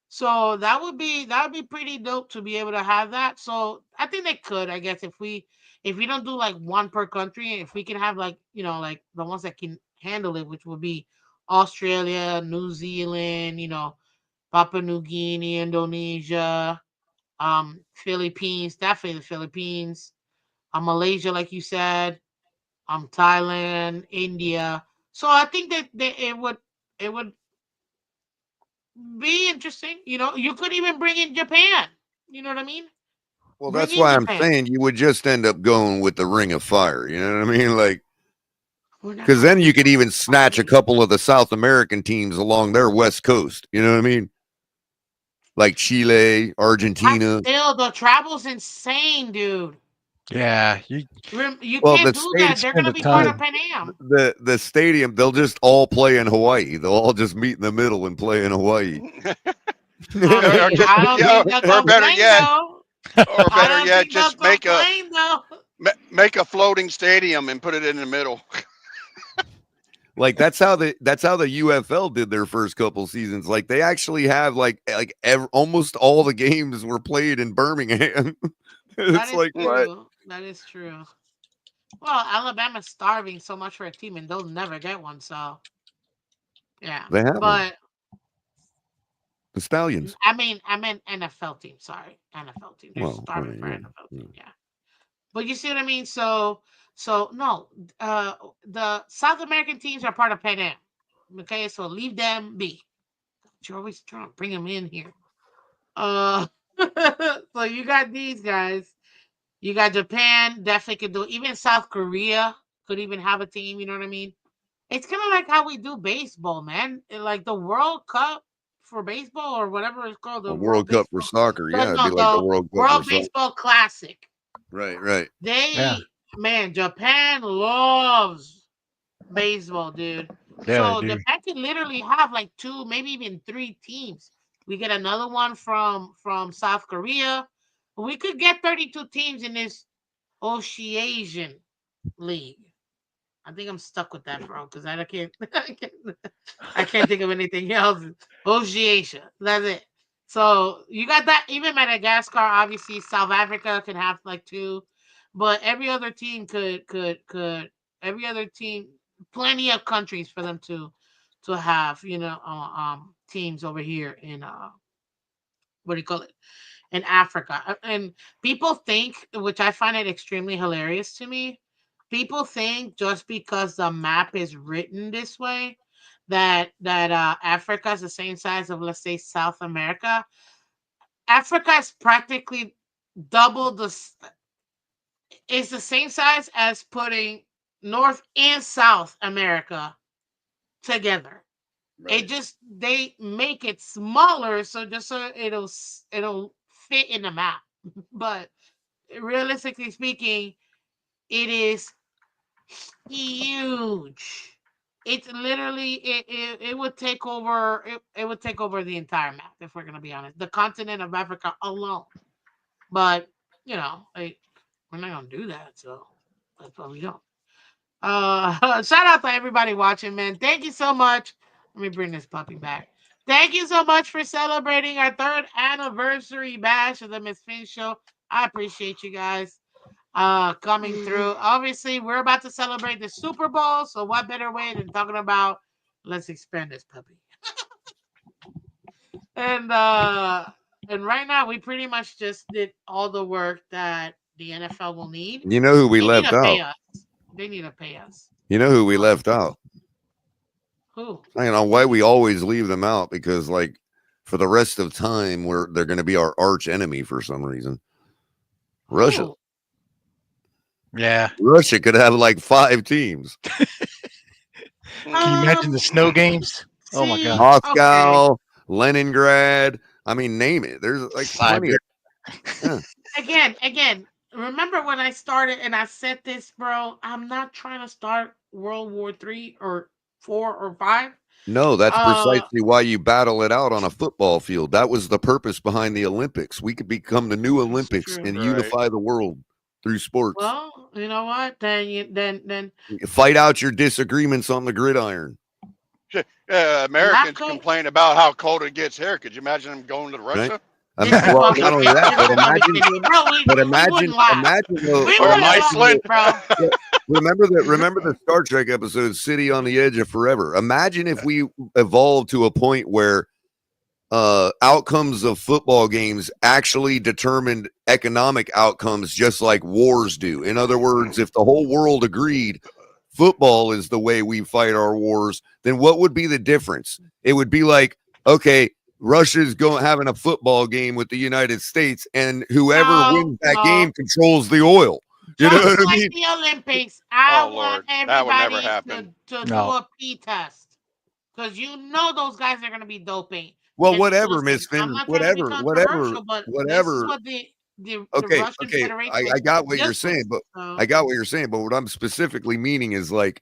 So that would be pretty dope to be able to have that. So I think they could, I guess, if we don't do like one per country, if we can have like like the ones that can handle it, which would be Australia, New Zealand, Papua New Guinea, Indonesia, Philippines, definitely the Philippines, Malaysia, like you said, Thailand, India. So I think that it would be interesting. You could even bring in Japan. You know what I mean? Well, Bring that's in why I'm Japan. saying you would just end up going with the Ring of Fire. You know what I mean? Like, We're not because going then with you could the even snatch a fire. couple of the South American teams along their west coast. You know what I mean? Like Chile, That's Argentina. still the travel's insane, dude. Yeah, you You Well, can't the do state, that. They're spend gonna a be part ton. of Pan Am. the stadium, they'll just all play in Hawaii. They'll all just meet in the middle and play in Hawaii. I or mean, just I don't yeah, think they'll or better complain yet, though. or I better don't yet, think they'll just make a complain though. make a floating stadium and put it in the middle. Like that's how the UFL did their first couple seasons. Like they actually have almost all the games were played in Birmingham. That It's is like what? true. That is true. Well, Alabama's starving so much for a team, and they'll never get one. So yeah, They have one. but The Stallions. I meant NFL team. Sorry, NFL team. They're Well, starving for yeah, NFL yeah. team. Yeah. But you see what I mean? So no, the South American teams are part of Pan Am. Okay, so leave them be. You're always trying to bring them in here. Uh, so you got these guys. You got Japan, definitely could do. Even South Korea could even have a team. You know what I mean? It's kind of like how we do baseball, man. Like the World Cup for baseball or whatever it's called, A the World World Cup for Baseball. soccer. The, Yeah, it'd be no, like the the World Cup for World soccer. Baseball Classic. Right, right. Yeah, Man, Japan loves baseball, dude. yeah, they So do. Japan can literally have like 2, maybe even 3 teams. We get another one from South Korea. We could get 32 teams in this Oceasian league. I think I'm stuck with that, bro, because I can't, I can't think of anything else. Oceania, that's it. So you got that. Even Madagascar, obviously, South Africa can have like 2, but every other team could every other team, plenty of countries for them to have teams over here in what do you call it, in Africa. And people think, which I find it extremely hilarious to me, people think just because the map is written this way that Africa is the same size of, let's say, South America. Africa is practically double it's the same size as putting North and South America together. It Right. just they make it smaller so just so it'll fit in the map. But realistically speaking, it is huge. It's literally it would take over it would take over the entire map, if we're gonna be honest. The continent of Africa alone. But like, we're not gonna do that, so that's what we don't. Shout out to everybody watching, man. Thank you so much. Let me bring this puppy back. Thank you so much for celebrating our 3rd anniversary bash of the Miss Finn Show. I appreciate you guys coming through. Obviously, we're about to celebrate the Super Bowl, so what better way than talking about let's expand this puppy. And right now we pretty much just did all the work that the NFL will need. You know who we They need left to pay out? us. They need to pay us. You know who we left out? Who? I don't know why we always leave them out because, like, for the rest of time, they're going to be our arch enemy for some reason. Russia. Who? Yeah. Russia could have like 5 teams. Can you imagine the snow games? Oh my See, God. okay. Moscow, Leningrad. I mean, name it. There's like plenty Siberia. of. Again, remember when I started and I said this, bro? I'm not trying to start World War 3 or 4 or 5. No, that's Uh, precisely why you battle it out on a football field. That was the purpose behind the Olympics. We could become the new it's Olympics true. and Right. unify the world through sports. Well, you know what? Then Fight out your disagreements on the gridiron. that Americans could. complain about how cold it gets here. Could you imagine them going to Right? Russia? This is Well, what we not only think. that, This is what we can do, bro. but We wouldn't laugh. imagine We Or wouldn't laugh, Iceland? bro. remember the Star Trek episode City on the Edge of Forever. Imagine if we evolved to a point where outcomes of football games actually determined economic outcomes just like wars do. In other words, if the whole world agreed football is the way we fight our wars, then what would be the difference? It would be like, okay, Russia's going having a football game with the United States, and whoever No, wins that no. game controls the oil. You know Just what I like mean? the Olympics, I Oh want Lord, that would never everybody happen. to do No. a pee test. Because you know those guys are going to be doping. Well, And whatever, listen, Miss I'm Finn, not trying to be controversial, but this is whatever. what the Okay, Russian okay, Federation I got what you're just saying, was. but So I got what you're saying, but what I'm specifically meaning is like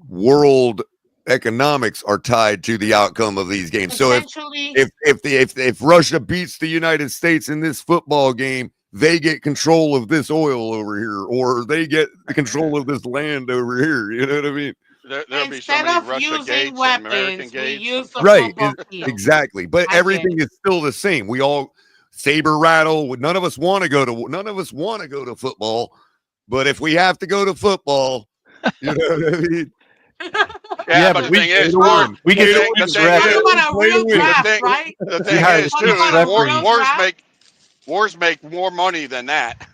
world economics are tied to the outcome of these games. So essentially, if Russia beats the United States in this football game, they get control of this oil over here, or they get the control of this land over here. You know what I mean? There'll be so instead many of Russia using gates and American weapons, we gates. use the Right. football field. Exactly. But I get everything it. is still the same. We all saber rattle. None of us want to go to football. But if we have to go to football, you know what I mean? Yeah, Yeah, but but the we thing is, Well, we get to the choose thing talk is, referees. about a real the draft, thing, right? the We thing hire the is Talk too. cheapest about a real referees. draft. Wars make more money than that.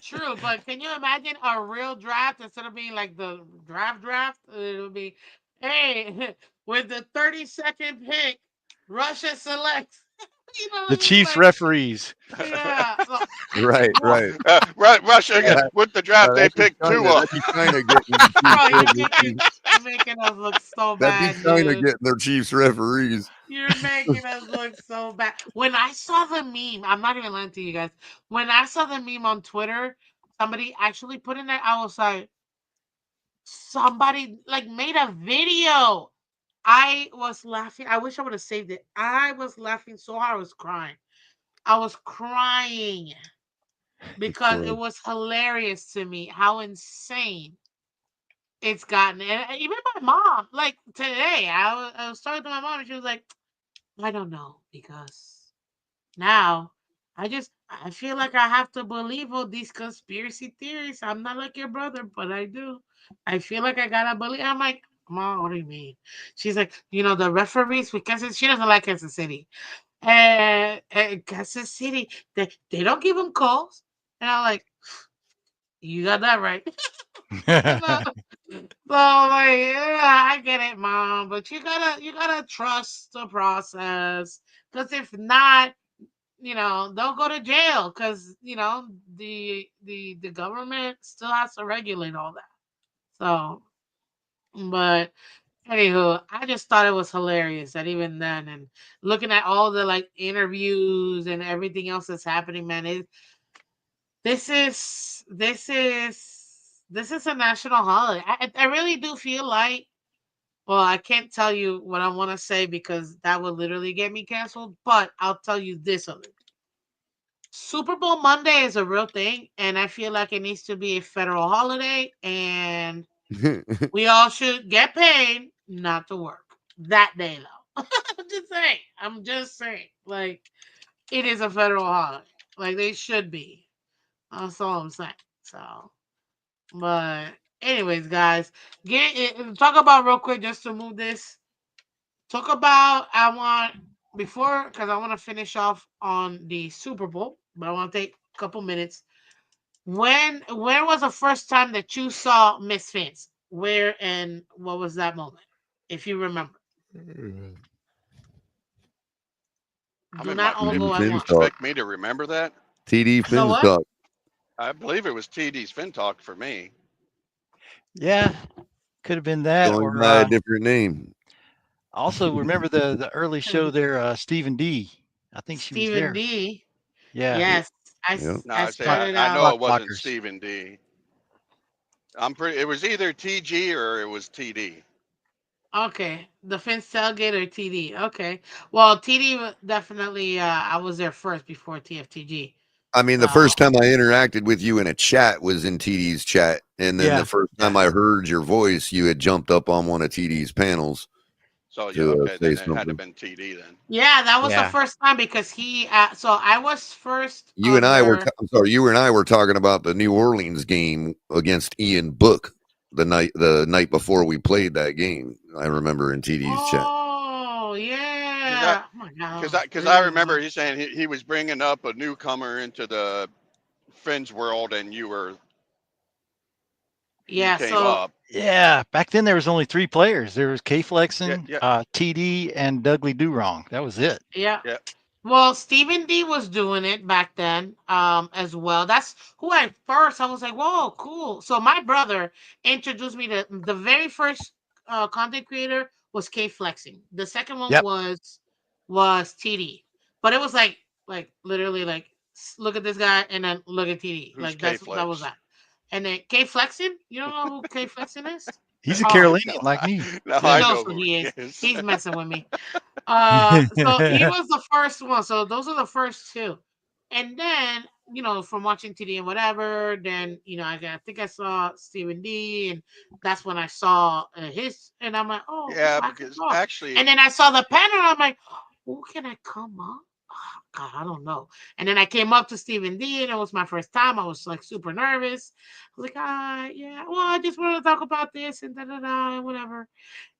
True, but can you imagine a real draft instead of being like the draft? It'll be, hey, with the 32nd pick, Russia selects. You know, The it's just Chiefs like, referees. yeah. So, Right, bro, right. Russia again, Uh, with the draft, they that'd be picked China. Tua. That'd be China getting the Chiefs bro, referees. you're making us look so That'd be bad, China dude. getting their Chiefs referees. You're making us look so bad. When I saw the meme, I'm not even lying to you guys. When I saw the meme on Twitter, somebody actually put in there, I was like, somebody like made a video. I was laughing. I wish I would have saved it. I was laughing so hard I was crying. I was crying because it Well, was hilarious to me how insane it's gotten. And even my mom, like today, I was talking to my mom and she was like, I don't know because now I feel like I have to believe all these conspiracy theories. I'm not like your brother, but I do. I feel like I gotta believe. I'm like, Mom, what do you mean? She's like, the referees with Kansas. She doesn't like Kansas City. And Kansas City, they don't give them calls. And I'm like, you got that right. So, like, yeah, I get it, Mom, but you gotta trust the process. Because if not, they'll go to jail because the government still has to regulate all that. So, but anywho, I just thought it was hilarious that even then, and looking at all the like interviews and everything else that's happening, man, this is a national holiday. I really do feel like. Well, I can't tell you what I want to say because that would literally get me canceled. But I'll tell you this other Super Bowl Monday is a real thing, and I feel like it needs to be a federal holiday, and we all should get paid not to work that day, though. I'm just saying. I'm just saying. Like, it is a federal holiday. Like, they should be. That's all I'm saying. So, but, anyways, guys, talk about real quick just to move this. Talk about, because I want to finish off on the Super Bowl, but I want to take a couple minutes. When was the first time that you saw Miss Phins? Where and what was that moment? If you remember. I'm Do in my not all TD go at 50s. You Fins once. talk. expect me to remember that? TD So Fins what? talk. I believe it was TD's Fin Talk for me. Yeah, could have been that, Going or by a different name. also remember the early show there, Stephen D. I think she was Stephen there. D. Yeah, Yes. Yep. No, I I say clock started I out. know clock it wasn't blockers. Stephen D. I'm pretty. It was either TG or it was TD. Okay. The Fence Tailgate or TD. Okay. Well, TD definitely I was there first before TFTG. I mean, the Well, first time I interacted with you in a chat was in TD's chat, and then Yeah. the first time I heard your voice, you had jumped up on one of TD's panels So yeah, to okay, say then it had to something. been TD then. yeah, that was the Yeah. first time because he. So I was first You and I were, under. I'm sorry, you and I were talking about the New Orleans game against Ian Book the night before we played that game. I remember in TD's chat. Oh Because I yeah. Oh my because god. I because I remember he saying he was bringing up a newcomer into the Phins world, and you Yeah. came So up. Yeah. Back then there was only 3 players. There was K Yeah, Flexen, yeah, TD, and Dudley Durong. That was it. yeah. yeah. Well, Stephen D was doing it back then, as well. That's who at first I was like, "Whoa, cool!" So my brother introduced me to the very first content creator was K Flexing. The second one Yep. was TD, but it was like literally like look at this guy and then look at TD. Who's Like K that was Flex? that. And then K Flexing, you don't know who K Flexing is? He's a Oh, Carolinian like me. Now he I Yeah. knows know who who he he is. is. He's messing with me. So he was the first one. So those are the first two. And then, from watching TD and whatever, then, I think I saw Stephen D, and that's when I saw his, and I'm like, oh, Yeah, I can because talk. actually, And then I saw the panel, and I'm like, who can I come up? Oh, God, I don't know. And then I came up to Stephen D, and it was my first time. I was like super nervous. I was like, yeah, well, I just want to talk about this and da da da, and whatever.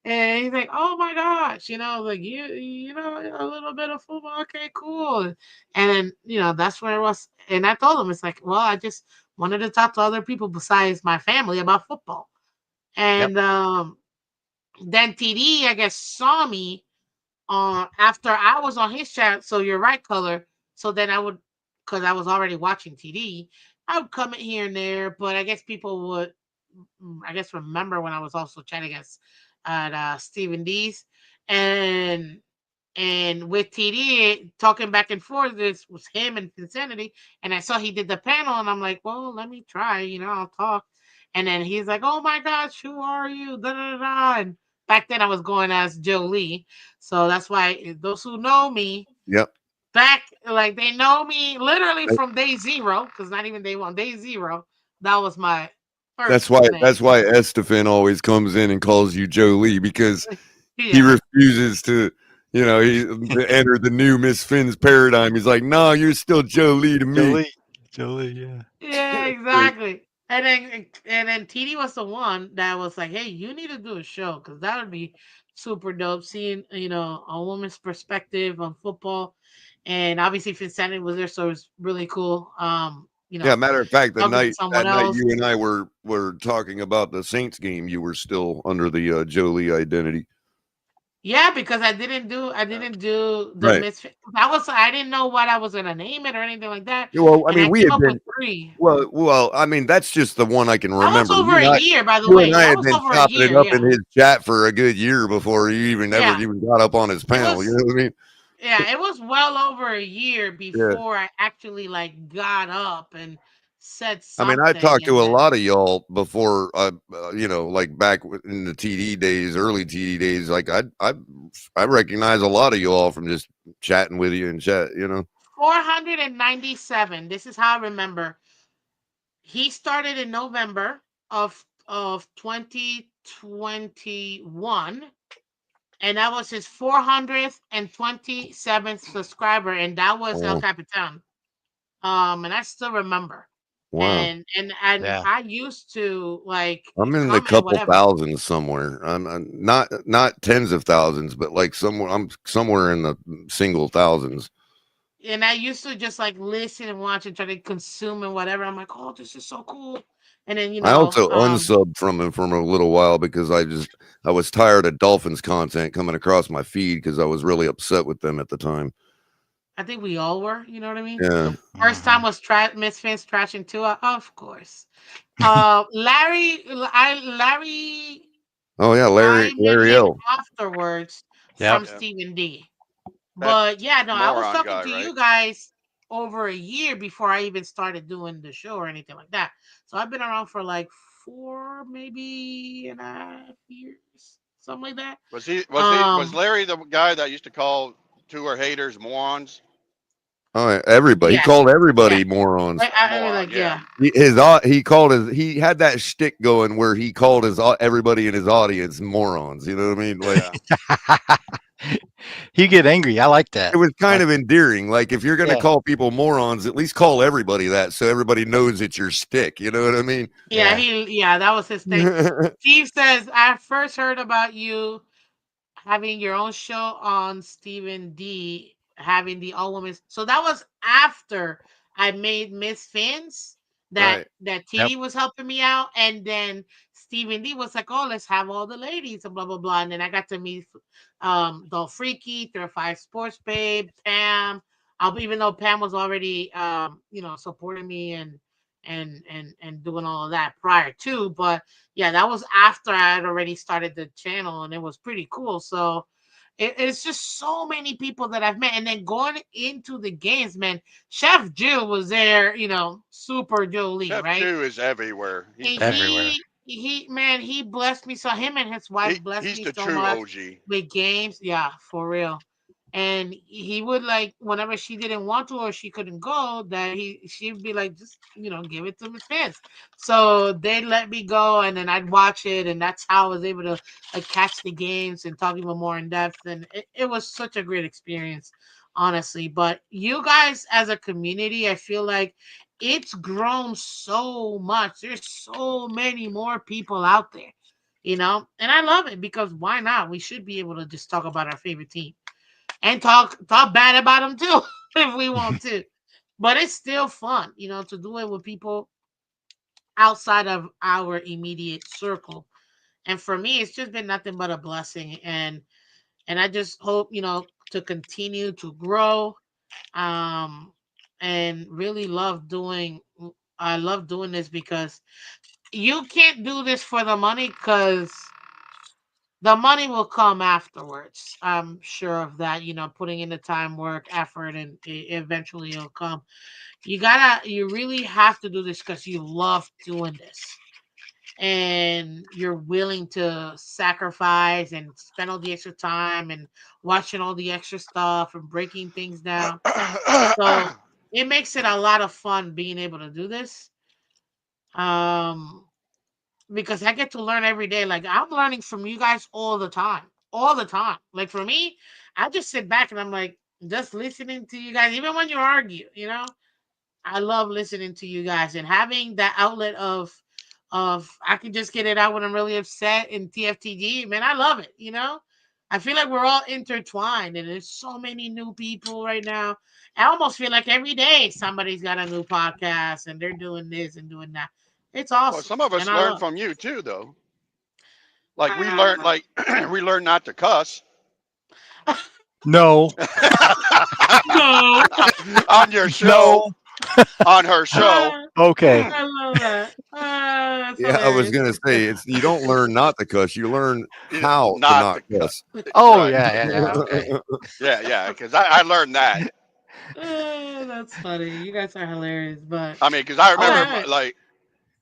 And he's like, "Oh my gosh, like you know, a little bit of football. Okay, cool." And then that's where it was. And I told him, it's like, well, I just wanted to talk to other people besides my family about football. Yep. And then TD, I guess, saw me after I was on his chat. So you're right, color. So then I would, because I was already watching TD, I would come in here and there. But I guess people would I guess remember when I was also chatting at Stephen D's and with TD talking back and forth. This was him and Insanity, and I saw he did the panel, and I'm like, well, let me try. I'll talk. And then he's like, oh my gosh, who are you? Da da da. And back then I was going as Joe Lee, so that's why those who know me Yep. back, like they know me literally from day zero, because not even day one, day zero. That was my That's first why name. that's why Estefan always comes in and calls you Jolie because he Yeah. refuses to, he enter the new Miss Finn's paradigm. He's like, no, you're still Jolie to me. Jolie. Jolie, yeah. Yeah, exactly. And then TD was the one that was like, "Hey, you need to do a show because that would be super dope. Seeing a woman's perspective on football, and obviously Vincent was there, so it was really cool. Yeah, matter of fact, Talking to someone that night else. you and I were talking about the Saints game, you were still under the Jolie identity. Yeah, because I didn't do the Right. misfit. I didn't know what I was gonna name it or anything like that, Well, I and mean, I we came had up with been three. I mean, that's just the one I can That was remember. over a year, by the You and way. I That had was been over a chopping it year. up in Yeah, his chat for a good year before he even ever yeah. even got up on his It panel. You was know what I mean? Yeah, it was well over a year Yeah. before I actually like got up and said I mean, I something, talked and to a then lot of y'all before, like back in the TD days, early TD days. Like I recognize a lot of y'all from just chatting with you in chat. 497. This is how I remember. He started in November of 2021, and that was his 427th subscriber, and that was El Oh, Capitan. And I still remember. wow. And Yeah. I used to like I'm in the comment couple whatever. thousands somewhere. I'm not tens of thousands, but like somewhere I'm somewhere in the single thousands. And I used to just like listen and watch and try to consume and whatever. I'm like, oh, this is so cool. And then I also unsubbed from him for a little while because I was tired of Dolphins content coming across my feed because I was really upset with them at the time. I think we all were. You know what I mean? Yeah. First time Mhm. was Miss Fans trashing too. Of course. Larry, Oh yeah, I met Larry him L. afterwards Yep. from Yeah, Stephen D. that But yeah, no, I was moron talking guy, to right? you guys over a year before I even started doing the show or anything like that. So I've been around for like 4 maybe and a half years, something like that. Was Um, Larry the guy that used to call tour haters morons? Everybody. He Yeah, called yeah. everybody morons. I mean, Moron. like, Yeah. yeah. He called he had that shtick going where he called everybody in his audience morons. You know what I mean? Like Yeah. You get angry. I like it that. was kind of endearing. Like if you're gonna Yeah. call people morons, at least call everybody that so everybody knows it's your stick. You know what I mean? Yeah, Yeah. that was his thing. Steve says, I first heard about you having your own show on Stephen D, having the all women. So that was after I made Miss Fins. That Right. Yep. TD was helping me out, and then Stephen D was like, "Oh, let's have all the ladies," and blah blah blah. And then I got to meet the Freaky, 35 Sports Babe, Pam. Even though Pam was already supporting me and doing all of that prior to, but yeah, that was after I had already started the channel, and it was pretty cool. So it's just so many people that I've met, and then going into the games, man. Chef Jill was there, Super Jolie, Chef right? Jew is everywhere. He's And the man. Everywhere. he blessed me so. Him and his wife blessed He's me the so true much OG. with games. Yeah, for real. And he would, like, whenever she didn't want to or she couldn't go, that she'd be like, just give it to Miss Fans. So they let me go, and then I'd watch it, and that's how I was able to, like, catch the games and talk even more in depth. And it was such a great experience, honestly. But you guys as a community, I feel like it's grown so much. There's so many more people out there, and I love it because why not? We should be able to just talk about our favorite team and talk bad about them too if we want to. But it's still fun, to do it with people outside of our immediate circle. And for me, it's just been nothing but a blessing. And I just hope, to continue to grow. And really love doing I love doing this because you can't do this for the money, because the money will come afterwards. I'm sure of that, putting in the time, work, effort, and eventually it'll come. You really have to do this because you love doing this, and you're willing to sacrifice and spend all the extra time and watching all the extra stuff and breaking things down. So it makes it a lot of fun being able to do this. Um, because I get to learn every day. Like, I'm learning from you guys all the time, all the time. Like, for me, I just sit back and I'm like just listening to you guys, even when you argue. I love listening to you guys and having that outlet of I can just get it out when I'm really upset in TFTG. Man, I love it. I feel like we're all intertwined, and there's so many new people right now. I almost feel like every day somebody's got a new podcast and they're doing this and doing that. It's Well, awesome, some of and us I learn love from you too, though. Like we learned, it. like we learned not to cuss No. No. on your show, No. on her show. Okay. I love that. That's Yeah, I was hilarious. gonna say it's you don't learn not to cuss, you learn how to Not not to cut. cuss. Oh Right. yeah, yeah, yeah. Okay. Yeah, yeah. Because I learned that. That's funny. You guys are hilarious, but I mean, because I all remember Oh, right. like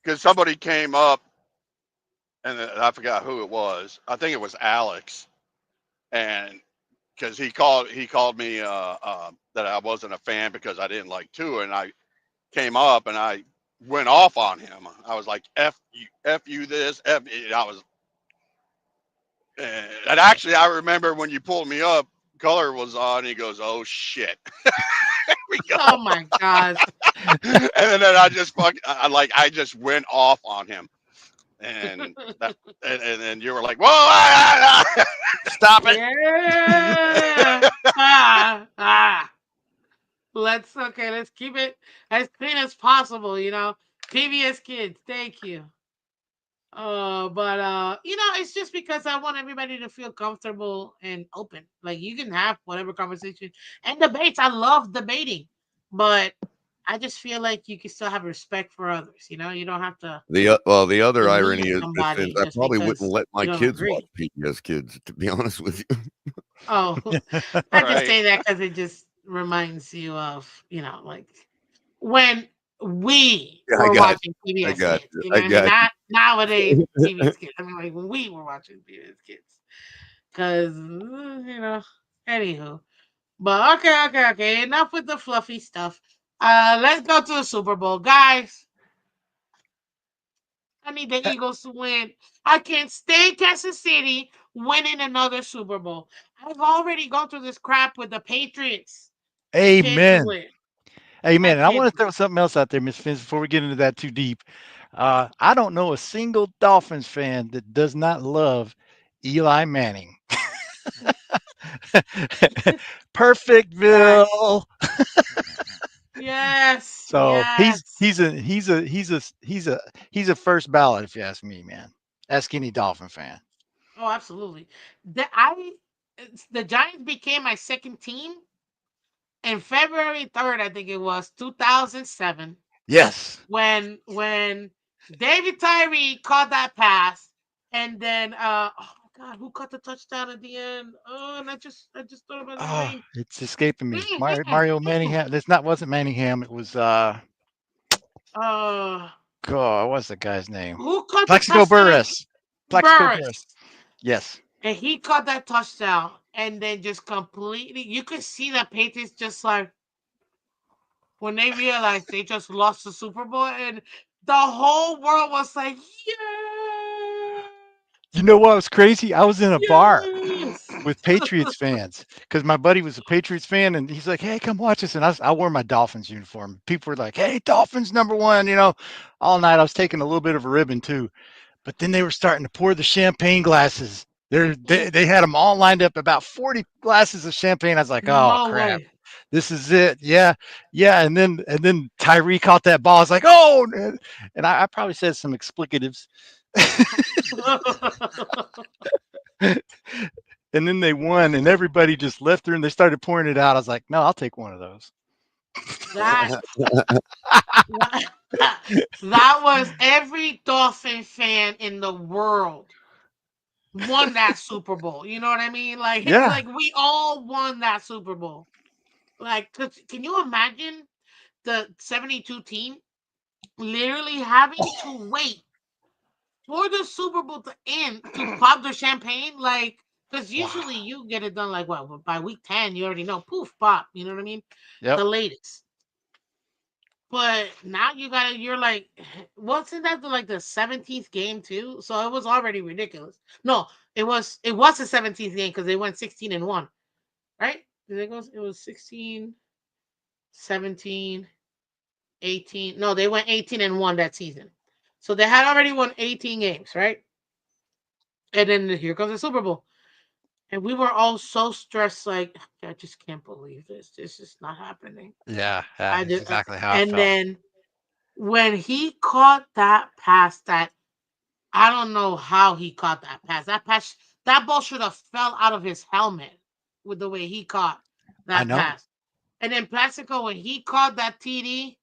because somebody came up and I forgot who it was. I think it was Alex, and because he called me that I wasn't a fan because I didn't like Tua, and I came up and I went off on him. I was like, F you this, F. I was, and actually, I remember when you pulled me up, color was on. He goes, "Oh shit, here we go." Oh my gosh. And then I just I just went off on him, and that, and then you were like, "Whoa, stop it. Yeah. Let's keep it as clean as possible, PBS kids, thank you. But it's just because I want everybody to feel comfortable and open. Like, you can have whatever conversation and debates. I love debating, but I just feel like you can still have respect for others. You don't have to The other demean irony is that somebody I just probably wouldn't because let you my don't kids watch agree. PBS Kids, to be honest with you. Oh, I just right?" say that because it just reminds you of, like, when we Yeah, were watching I PBS got Kids. you, You know I what I mean? got Not nowadays PBS Kids. I mean, like, when we were watching PBS Kids. Because, anywho. But okay. Enough with the fluffy stuff. Let's go to the Super Bowl, guys. I need the Eagles to win. I can't stand Kansas City winning another Super Bowl. I've already gone through this crap with the Patriots. I can't do Amen. it. I Amen. And I can't want to do throw something else out there, Miss Fins, before we get into that too deep. I don't know a single Dolphins fan that does not love Eli Manning. Yes. Perfectville. Yes. So he's Yes. he's a he's a he's a he's a he's a first ballot if you ask me, man. Ask any Dolphin fan. Oh, absolutely. The Giants became my second team in February 3rd, I think it was 2007, Yes. when David Tyree caught that pass, and then oh my God, who caught the touchdown at the end? Oh, and I just thought about his Oh, name. it's escaping me. Mm, Mario mm. Manningham. This not wasn't Manningham. It was Uh, God, what's the guy's name? who caught the Plaxico touchdown? Burress. Plaxico Burress. Burris. Yes. And he caught that touchdown, and then just completely, you could see the Patriots just like when they realized they just lost the Super Bowl, and the whole world was like, "Yeah, You know what was crazy? I was in a bar yes." with Patriots fans because my buddy was a Patriots fan, and he's like, "Hey, come watch us." And I wore my Dolphins uniform. People were like, "Hey, Dolphins #1!" All night I was taking a little bit of a ribbon too. But then they were starting to pour the champagne glasses. Mm, They had them all lined up, about 40 glasses of champagne. I was like, "Oh no crap, way. this is it." Yeah, yeah. And then Tyree caught that ball. I was like, "Oh!" And I probably said some explicatives. And then they won, and everybody just left her, and they started pouring it out. I was like, "No, I'll take one of those." that that was every Dolphin fan in the world won that Super Bowl. You know what I mean? Like Yeah, like we all won that Super Bowl. Like, can you imagine the 72 team literally having to wait for the Super Bowl to end to pop the champagne? Like, because wow. usually you get it done like what, by week 10, you already know, poof, pop. You know what I mean? Yep. The latest. But now you're like, wasn't that like the 17th game too? So it was already ridiculous. No, it was the 17th game because they went 16-1, right? Did they go? It was 16, 17, 18. No, they went 18-1 that season. So they had already won 18 games, right? And then here comes the Super Bowl. And we were all so stressed, like, I just can't believe this. This is not happening. Yeah, yeah. I It's did, exactly how I and felt. then when he caught that pass, that I don't know how he caught that pass. That ball should have fell out of his helmet with the way he caught I that know. pass. And then Plaxico, when he caught that TD,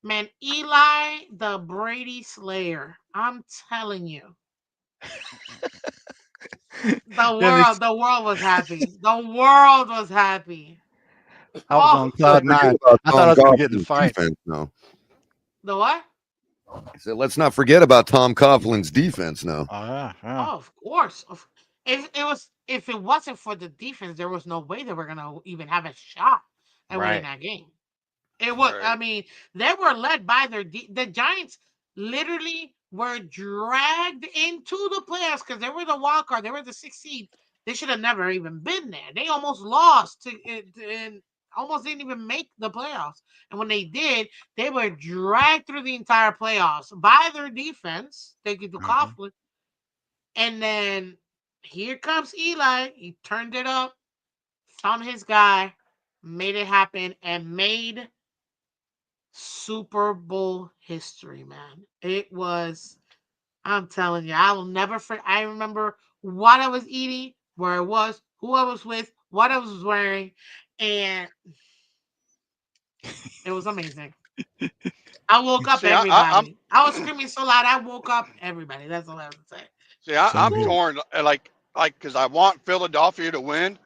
man, Eli the Brady Slayer. I'm telling you, And it's the world was happy. The world was happy. I was Oh, on Let's not cloud forget nine. about I thought I Tom was going to get into Coughlin's fights. defense. No, the what? I said let's not forget about Tom Coughlin's defense. No, Oh, yeah, yeah. Oh, of course. If it wasn't for the defense, there was no way they were gonna even have a shot at winning Right. that game. It was. I Right. mean, they were led by the Giants. Literally were dragged into the playoffs because they were the wild card. They were the sixth seed. They should have never even been there. They almost lost to it and almost didn't even make the playoffs. And when they did, they were dragged through the entire playoffs by their defense. Thank you to Hmm. Coughlin. And then here comes Eli. He turned it up, found his guy, made it happen, and made Super Bowl history, man. It was, I'm telling you, I will never forget. I remember what I was eating, where I was, who I was with, what I was wearing, and it was amazing. I woke up See, I'm everybody. I was screaming so loud, I woke up everybody. That's all I have to say. It's I'm unreal. torn. Like because I want Philadelphia to win,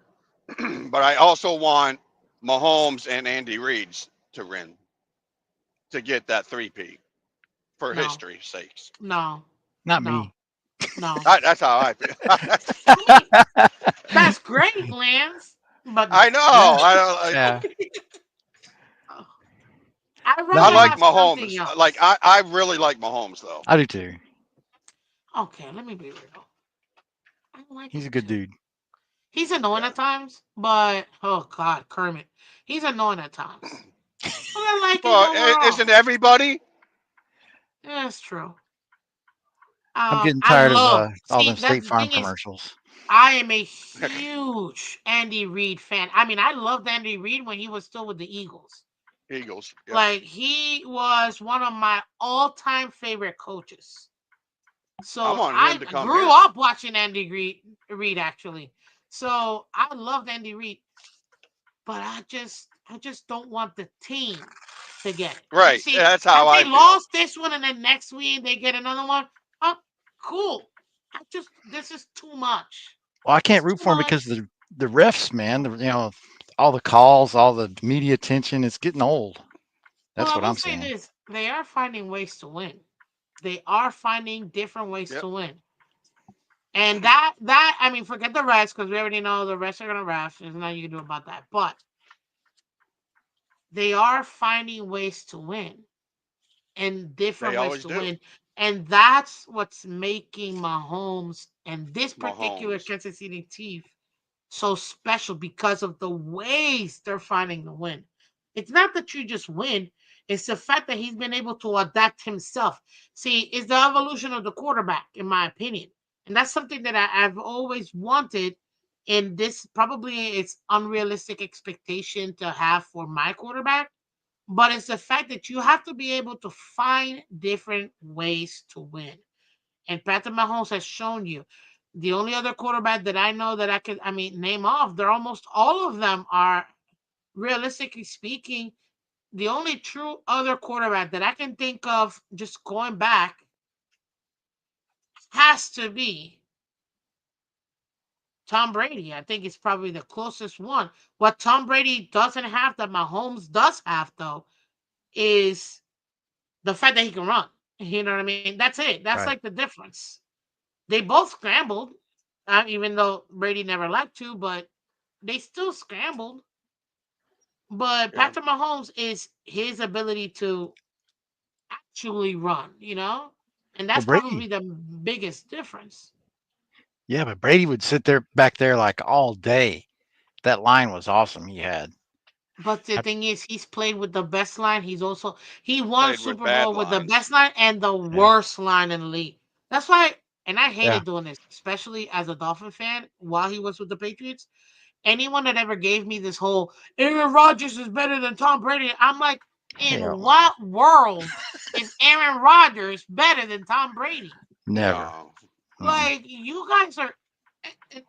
but I also want Mahomes and Andy Reid's to win to get that 3P for No, history's sakes. no, Not no, me. no. That's how I feel. I mean, that's great, Lance. But I know. Yeah. I Yeah. I'd No, I rather like have something Mahomes. Like else. I really like Mahomes though. I do too. Okay, let me be real. I like He's a him good too. dude. He's annoying Yeah. at times, but oh god, Kermit, he's annoying at times. But I like him Well, overall. isn't everybody? Yeah, that's true. I'm getting I tired of love. all See, them that's State the Farm thing is, commercials. I am a huge Andy Reid fan. I mean, I loved Andy Reid when he was still with the Eagles. Eagles. Yep. Like he was one of my all-time favorite coaches. I So wanted him I to come grew here. up watching Andy Reid actually. So I loved Andy Reid, but I just don't want the team to get it. You Right. see, That's had how they I feel. lost this one and then next week they get another one, oh, cool. This is too much. Well, I It's can't root too for him because much. the refs, man. All the calls, all the media attention. It's getting old. Well, That's I what will I'm say saying. this: they are finding ways to win. They are finding different ways Yep. to win. And that I mean, forget the rest because we already know the rest are gonna ref. There's nothing you can do about that. But they are finding ways to win and They different ways always to do. win. And that's what's making Mahomes and this particular Mahomes. Kansas City team so special because of the ways they're finding the win. It's not that you just win, it's the fact that he's been able to adapt himself. See, it's the evolution of the quarterback, in my opinion. And that's something that I've always wanted. And this probably it's unrealistic expectation to have for my quarterback, but it's the fact that you have to be able to find different ways to win. And Patrick Mahomes has shown you. The only other quarterback that I know that I mean, name off, they're almost all of them are, realistically speaking, the only true other quarterback that I can think of just going back has to be Tom Brady. I think it's probably the closest one. What Tom Brady doesn't have that Mahomes does have, though, is the fact that he can run. You know what I mean? That's it. That's like Right. the difference. They both scrambled, even though Brady never liked to, but they still scrambled. But Yeah. Patrick Mahomes is his ability to actually run, and Well, that's Brady. probably the biggest difference. Yeah, but Brady would sit there back there like all day. That line was awesome. He had. But the I, thing is, he's played with the best line. He won Played with Super bad Bowl with the lines. best line and the yeah. worst line in the league. That's why, and I Yeah. hated doing this, especially as a Dolphin fan while he was with the Patriots. Anyone that ever gave me this whole Aaron Rodgers is better than Tom Brady, I'm like, in Hell no. what world is Aaron Rodgers better than Tom Brady? Never. No. Mm-mm. Like, you guys are,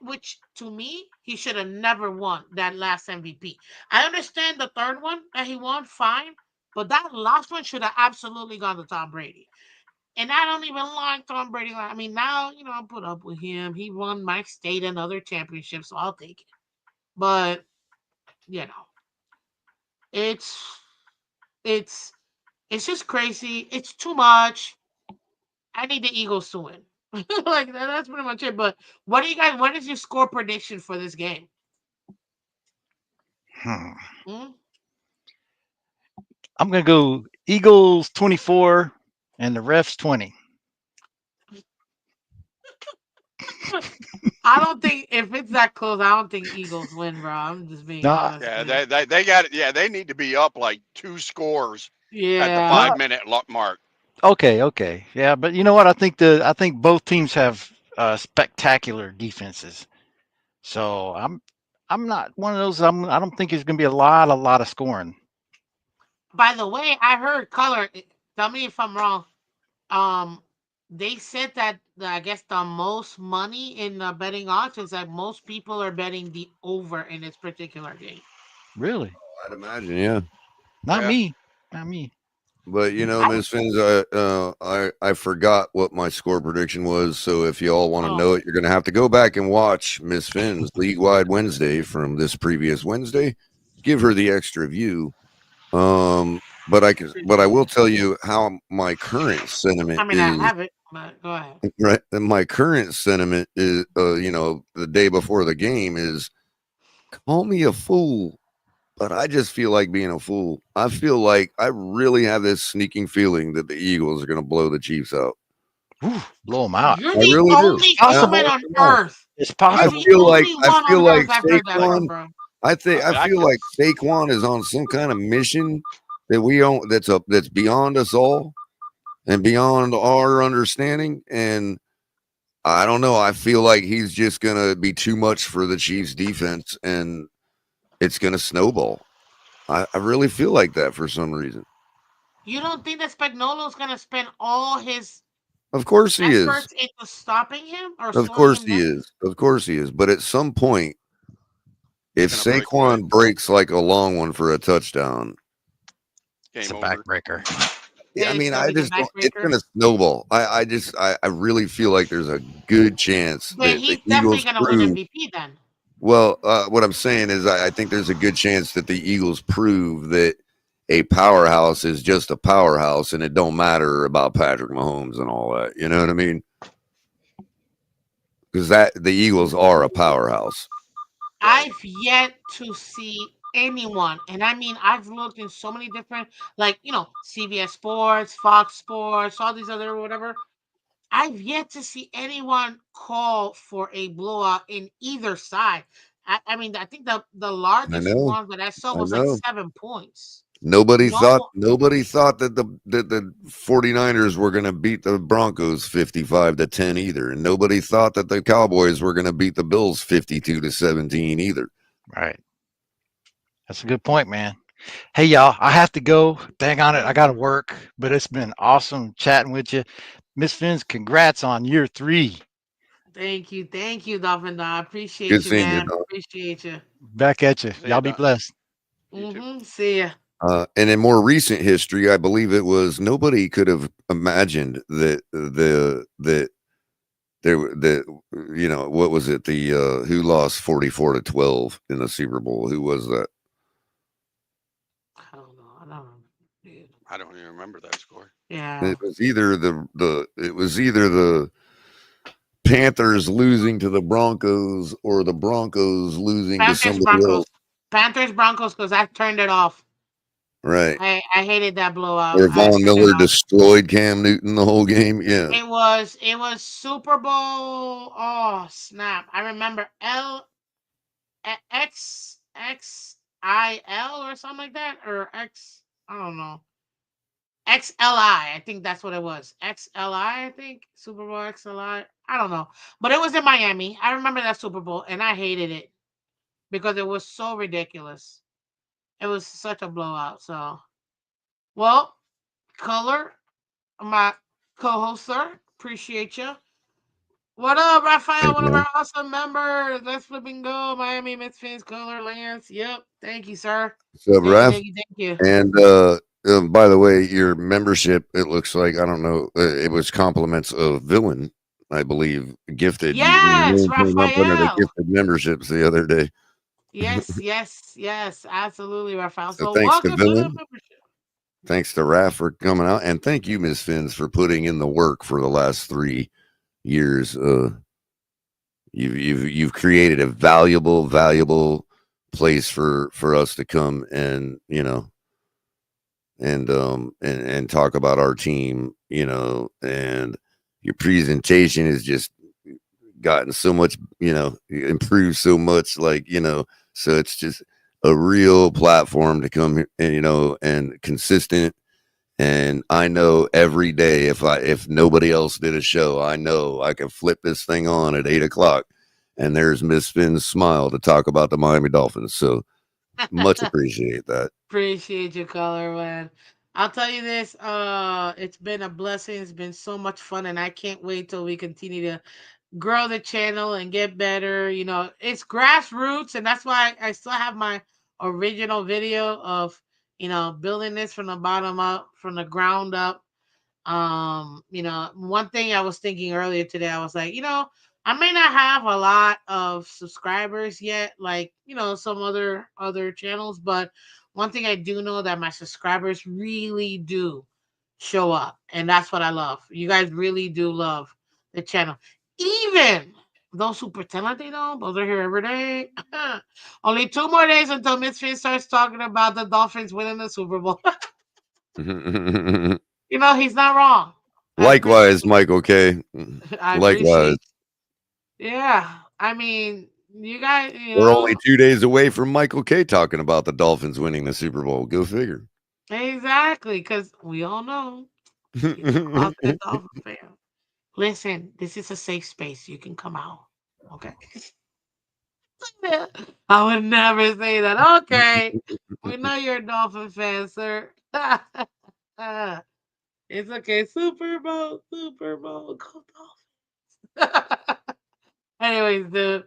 which to me, he should have never won that last MVP. I understand the third one that he won, fine, but that last one should have absolutely gone to Tom Brady. And I don't even like Tom Brady. I mean, now, I'll put up with him. He won my state and other championships, so I'll take it. But, you know, it's it's it's just crazy. It's too much. I need the Eagles to win. Like that's pretty much it. But what is your score prediction for this game? Hmm. Hmm? I'm gonna go Eagles 24 and the refs 20. I don't think if it's that close, I don't think Eagles win, bro. I'm just being No, honest Yeah, with you. they got it. Yeah, they need to be up like 2 scores at the Yeah. no. 5 minute mark. Okay. Yeah, but you know what? I think both teams have spectacular defenses. So I'm not one of those. I don't think it's gonna be a lot of scoring. By the way, I heard color. Tell me if I'm wrong. Um, they said that I guess the most money in the betting odds is that most people are betting the over in this particular game. Really? I'd imagine, yeah. Not Yeah. me. Not me. But I Miss Fins, I forgot what my score prediction was. So if you all want to oh know it, you're going to have to go back and watch Miss Fins League Wide Wednesday from this previous Wednesday. Give her the extra view. But I will tell you how my current I sentiment mean I is. have it, but go ahead. Right, and my current sentiment is, the day before the game is Call me a fool, but I just feel like being a fool. I feel like I really have this sneaking feeling that the Eagles are going to blow the Chiefs out. Whew, blow them out. You're I the really do. only human Possible. on earth. It's You're I the possible. feel like only one on earth I've heard that from, Saquon. bro. I I feel could. like Saquon is on some kind of mission that we don't. That's beyond us all and beyond our understanding. And I don't know. I feel like he's just gonna be too much for the Chiefs defense, and it's gonna snowball. I really feel like that for some reason. You don't think that Spagnolo's gonna spend all his Of course he is. efforts into stopping him or Of slowing course him he down? is. Of course he is. But at some point, He's if gonna break away. Saquon breaks like a long one for a touchdown, It's Game a over. backbreaker. yeah, I Then it's mean, gonna I be the just don't. It's backbreaker. gonna snowball. I really feel like there's a good chance Then that the he's definitely Eagles gonna win prove. MVP then. Well, what I'm saying is, I think there's a good chance that the Eagles prove that a powerhouse is just a powerhouse, and it don't matter about Patrick Mahomes and all that. You know what I mean? Because that the Eagles are a powerhouse. Right. I've yet to see anyone, and I mean I've looked in so many different, like CBS Sports, Fox Sports, all these other whatever. I've yet to see anyone call for a blowout in either side. I mean, I think the I largest know. one that I saw I was like know. 7 points. Nobody No, thought that the 49ers were going to beat the Broncos 55-10 either, and nobody thought that the Cowboys were going to beat the Bills 52-17 either. Right. That's a good point, man. Hey, y'all, I have to go. Dang on it. I got to work, but it's been awesome chatting with you. Miss Fins, congrats on year 3. thank you, Dolphin. I Good appreciate you, seeing you, man. Doc. Appreciate you. Back at you. See you, Y'all be Doc. blessed. You too. See ya. And in more recent history, I believe it was nobody could have imagined that there that what was it the who lost 44-12 in the Super Bowl? Who was that? I don't know. I don't know. Dude. I don't even remember that score. Yeah. It was either the Panthers losing to the Broncos or the Broncos losing to Panthers somebody Broncos. else, Panthers Broncos because I turned it off. right? I hated that blowout. Where I Von turned it Miller off. destroyed Cam Newton the whole game. Yeah, It was Super Bowl. Oh snap! I remember XXIL or something like that, or X. I don't know. XLI. I think that's what it was. XLI. I think Super Bowl XLI. I don't know, but it was in Miami. I remember that Super Bowl, and I hated it because it was so ridiculous. It was such a blowout. So, well, Color, my co-host, sir, appreciate you. What up, Raphael? thanks, One of man. our awesome members. Let's flipping go. Miami Mets fans, Color, Lance. Yep. Thank you, sir. What's up, Raph? Thank you. And by the way, your membership, it looks like, I don't know, it was compliments of Villain, I believe, gifted. Your Yes, name came up under the Raphael. gifted memberships the other day. Yes. Absolutely, Raphael. So So thanks to welcome to the Villain. membership. Thanks to Raph for coming out. And thank you, Miss Fins, for putting in the work for the last 3 years. You've created a valuable place for us to come and and talk about our team, and your presentation has just gotten so much, improved so much, like, so it's just a real platform to come here and and consistent. And I know every day, if nobody else did a show, I know I can flip this thing on at 8 o'clock and there's Miss Finn's smile to talk about the Miami Dolphins. So much appreciate that. Appreciate your color, man. I'll tell you this, it's been a blessing. It's been so much fun, and I can't wait till we continue to grow the channel and get better. It's grassroots, and that's why I still have my original video of building this from the bottom up, from the ground up. One thing I was thinking earlier today, I was like, I may not have a lot of subscribers yet, like, some other channels, but one thing I do know that my subscribers really do show up, and that's what I love. You guys really do love the channel. Even those who pretend like they don't, those are here every day. Only 2 more days until Miss Finn starts talking about the Dolphins winning the Super Bowl. He's not wrong. I Likewise, appreciate. Michael K. I Likewise. appreciate. Yeah, I mean, you guys. We're only 2 days away from Michael K talking about the Dolphins winning the Super Bowl. Go figure. Exactly, because we all know he's a closeted Dolphin fan. Listen, this is a safe space. You can come out. Okay. I would never say that. Okay. We know you're a Dolphin fan, sir. It's okay. Super Bowl, Super Bowl, go Dolphins. Anyways, dude.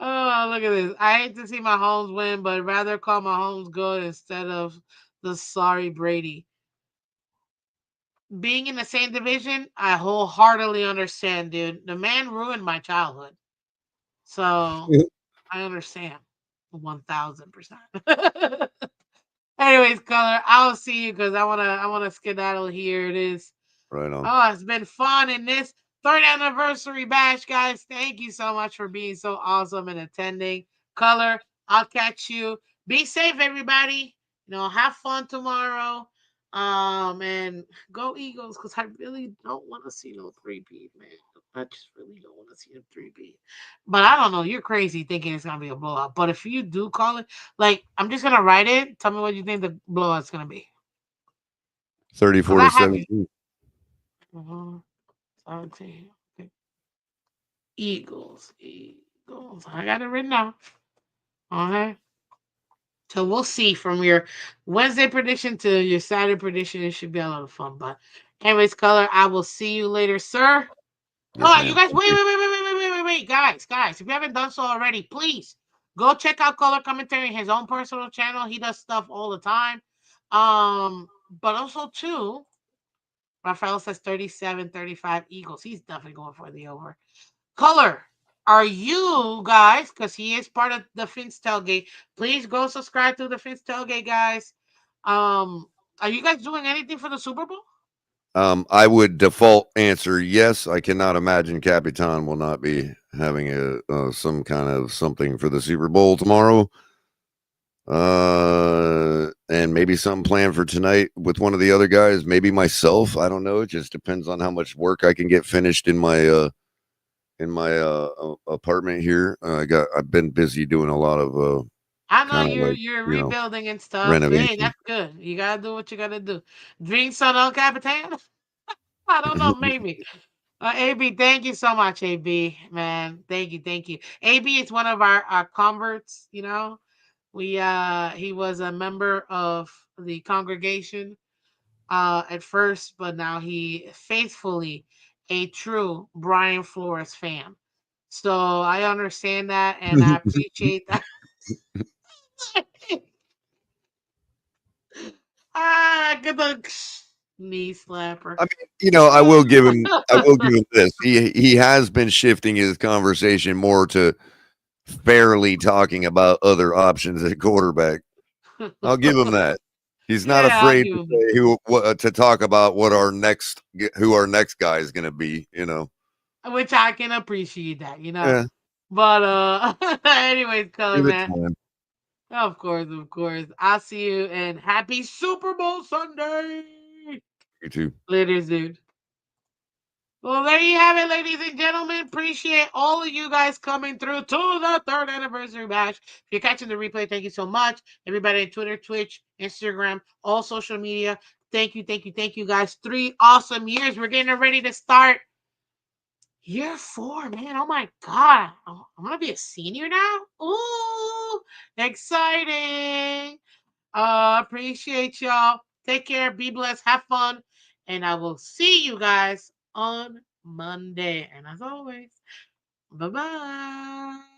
Oh, look at this. I hate to see my Mahomes win, but rather call my Mahomes good instead of the sorry Brady. Being in the same division, I wholeheartedly understand, dude. The man ruined my childhood. So I understand 1000%. Anyways, color, I'll see you because I wanna skedaddle here. It is. Right on. Oh, it's been fun in this third anniversary bash, guys. Thank you so much for being so awesome and attending. Color, I'll catch you. Be safe, everybody. Have fun tomorrow. And go Eagles, because I really don't want to see no 3-peat, man. I just really don't want to see a 3-peat. But I don't know. You're crazy thinking it's gonna be a blowout. But if you do call it, like, I'm just gonna write it. Tell me what you think the blowout's gonna be. 34 Because to I have you. 17. 17. Okay. Eagles. Eagles. I got it written down. Okay. So we'll see from your Wednesday prediction to your Saturday prediction. It should be a lot of fun. But anyways, color, I will see you later, sir. Yes, Oh, you ma'am. guys, Thank wait, you. wait, wait, wait, wait, wait, wait, wait, wait, guys, if you haven't done so already, please go check out Color Commentary, his own personal channel. He does stuff all the time. But also too, Rafael says 37-35 Eagles. He's definitely going for the over. Color, are you guys, because he is part of the Phins Tailgate, please go subscribe to the Phins Tailgate, guys. Are you guys doing anything for the Super Bowl? I would default answer yes. I cannot imagine Capitan will not be having some kind of something for the Super Bowl tomorrow. And maybe something planned for tonight with one of the other guys, maybe myself. I don't know. It just depends on how much work I can get finished in my apartment here. I've been busy doing a lot of I know kind of you're like, you're rebuilding and stuff. Hey, renovation. that's good. You gotta do what you gotta do. Drink son El Capitan. I don't know, maybe. AB, thank you so much, AB, man. Thank you, thank you. AB is one of our converts. We he was a member of the congregation at first, but now he faithfully a true Brian Flores fan. So I understand that and I appreciate that. Good luck, knee slapper. I mean, I will give him this. He has been shifting his conversation more to fairly talking about other options at quarterback. I'll give him that. He's not Yeah, I'll afraid give to him say to talk about who our next guy is going to be. that. Which I can appreciate that. Yeah, But anyways, color give it man. time. Of course, of course. I'll see you and happy Super Bowl Sunday. You too. Later, dude. Well, there you have it, ladies and gentlemen. Appreciate all of you guys coming through to the third anniversary bash. If you're catching the replay, thank you so much. Everybody on Twitter, Twitch, Instagram, all social media. Thank you, thank you, thank you, guys. 3 awesome years. We're getting ready to start year 4, man. Oh my God. I'm going to be a senior now. Ooh, exciting. Appreciate y'all. Take care. Be blessed. Have fun. And I will see you guys on Monday. And as always, bye bye.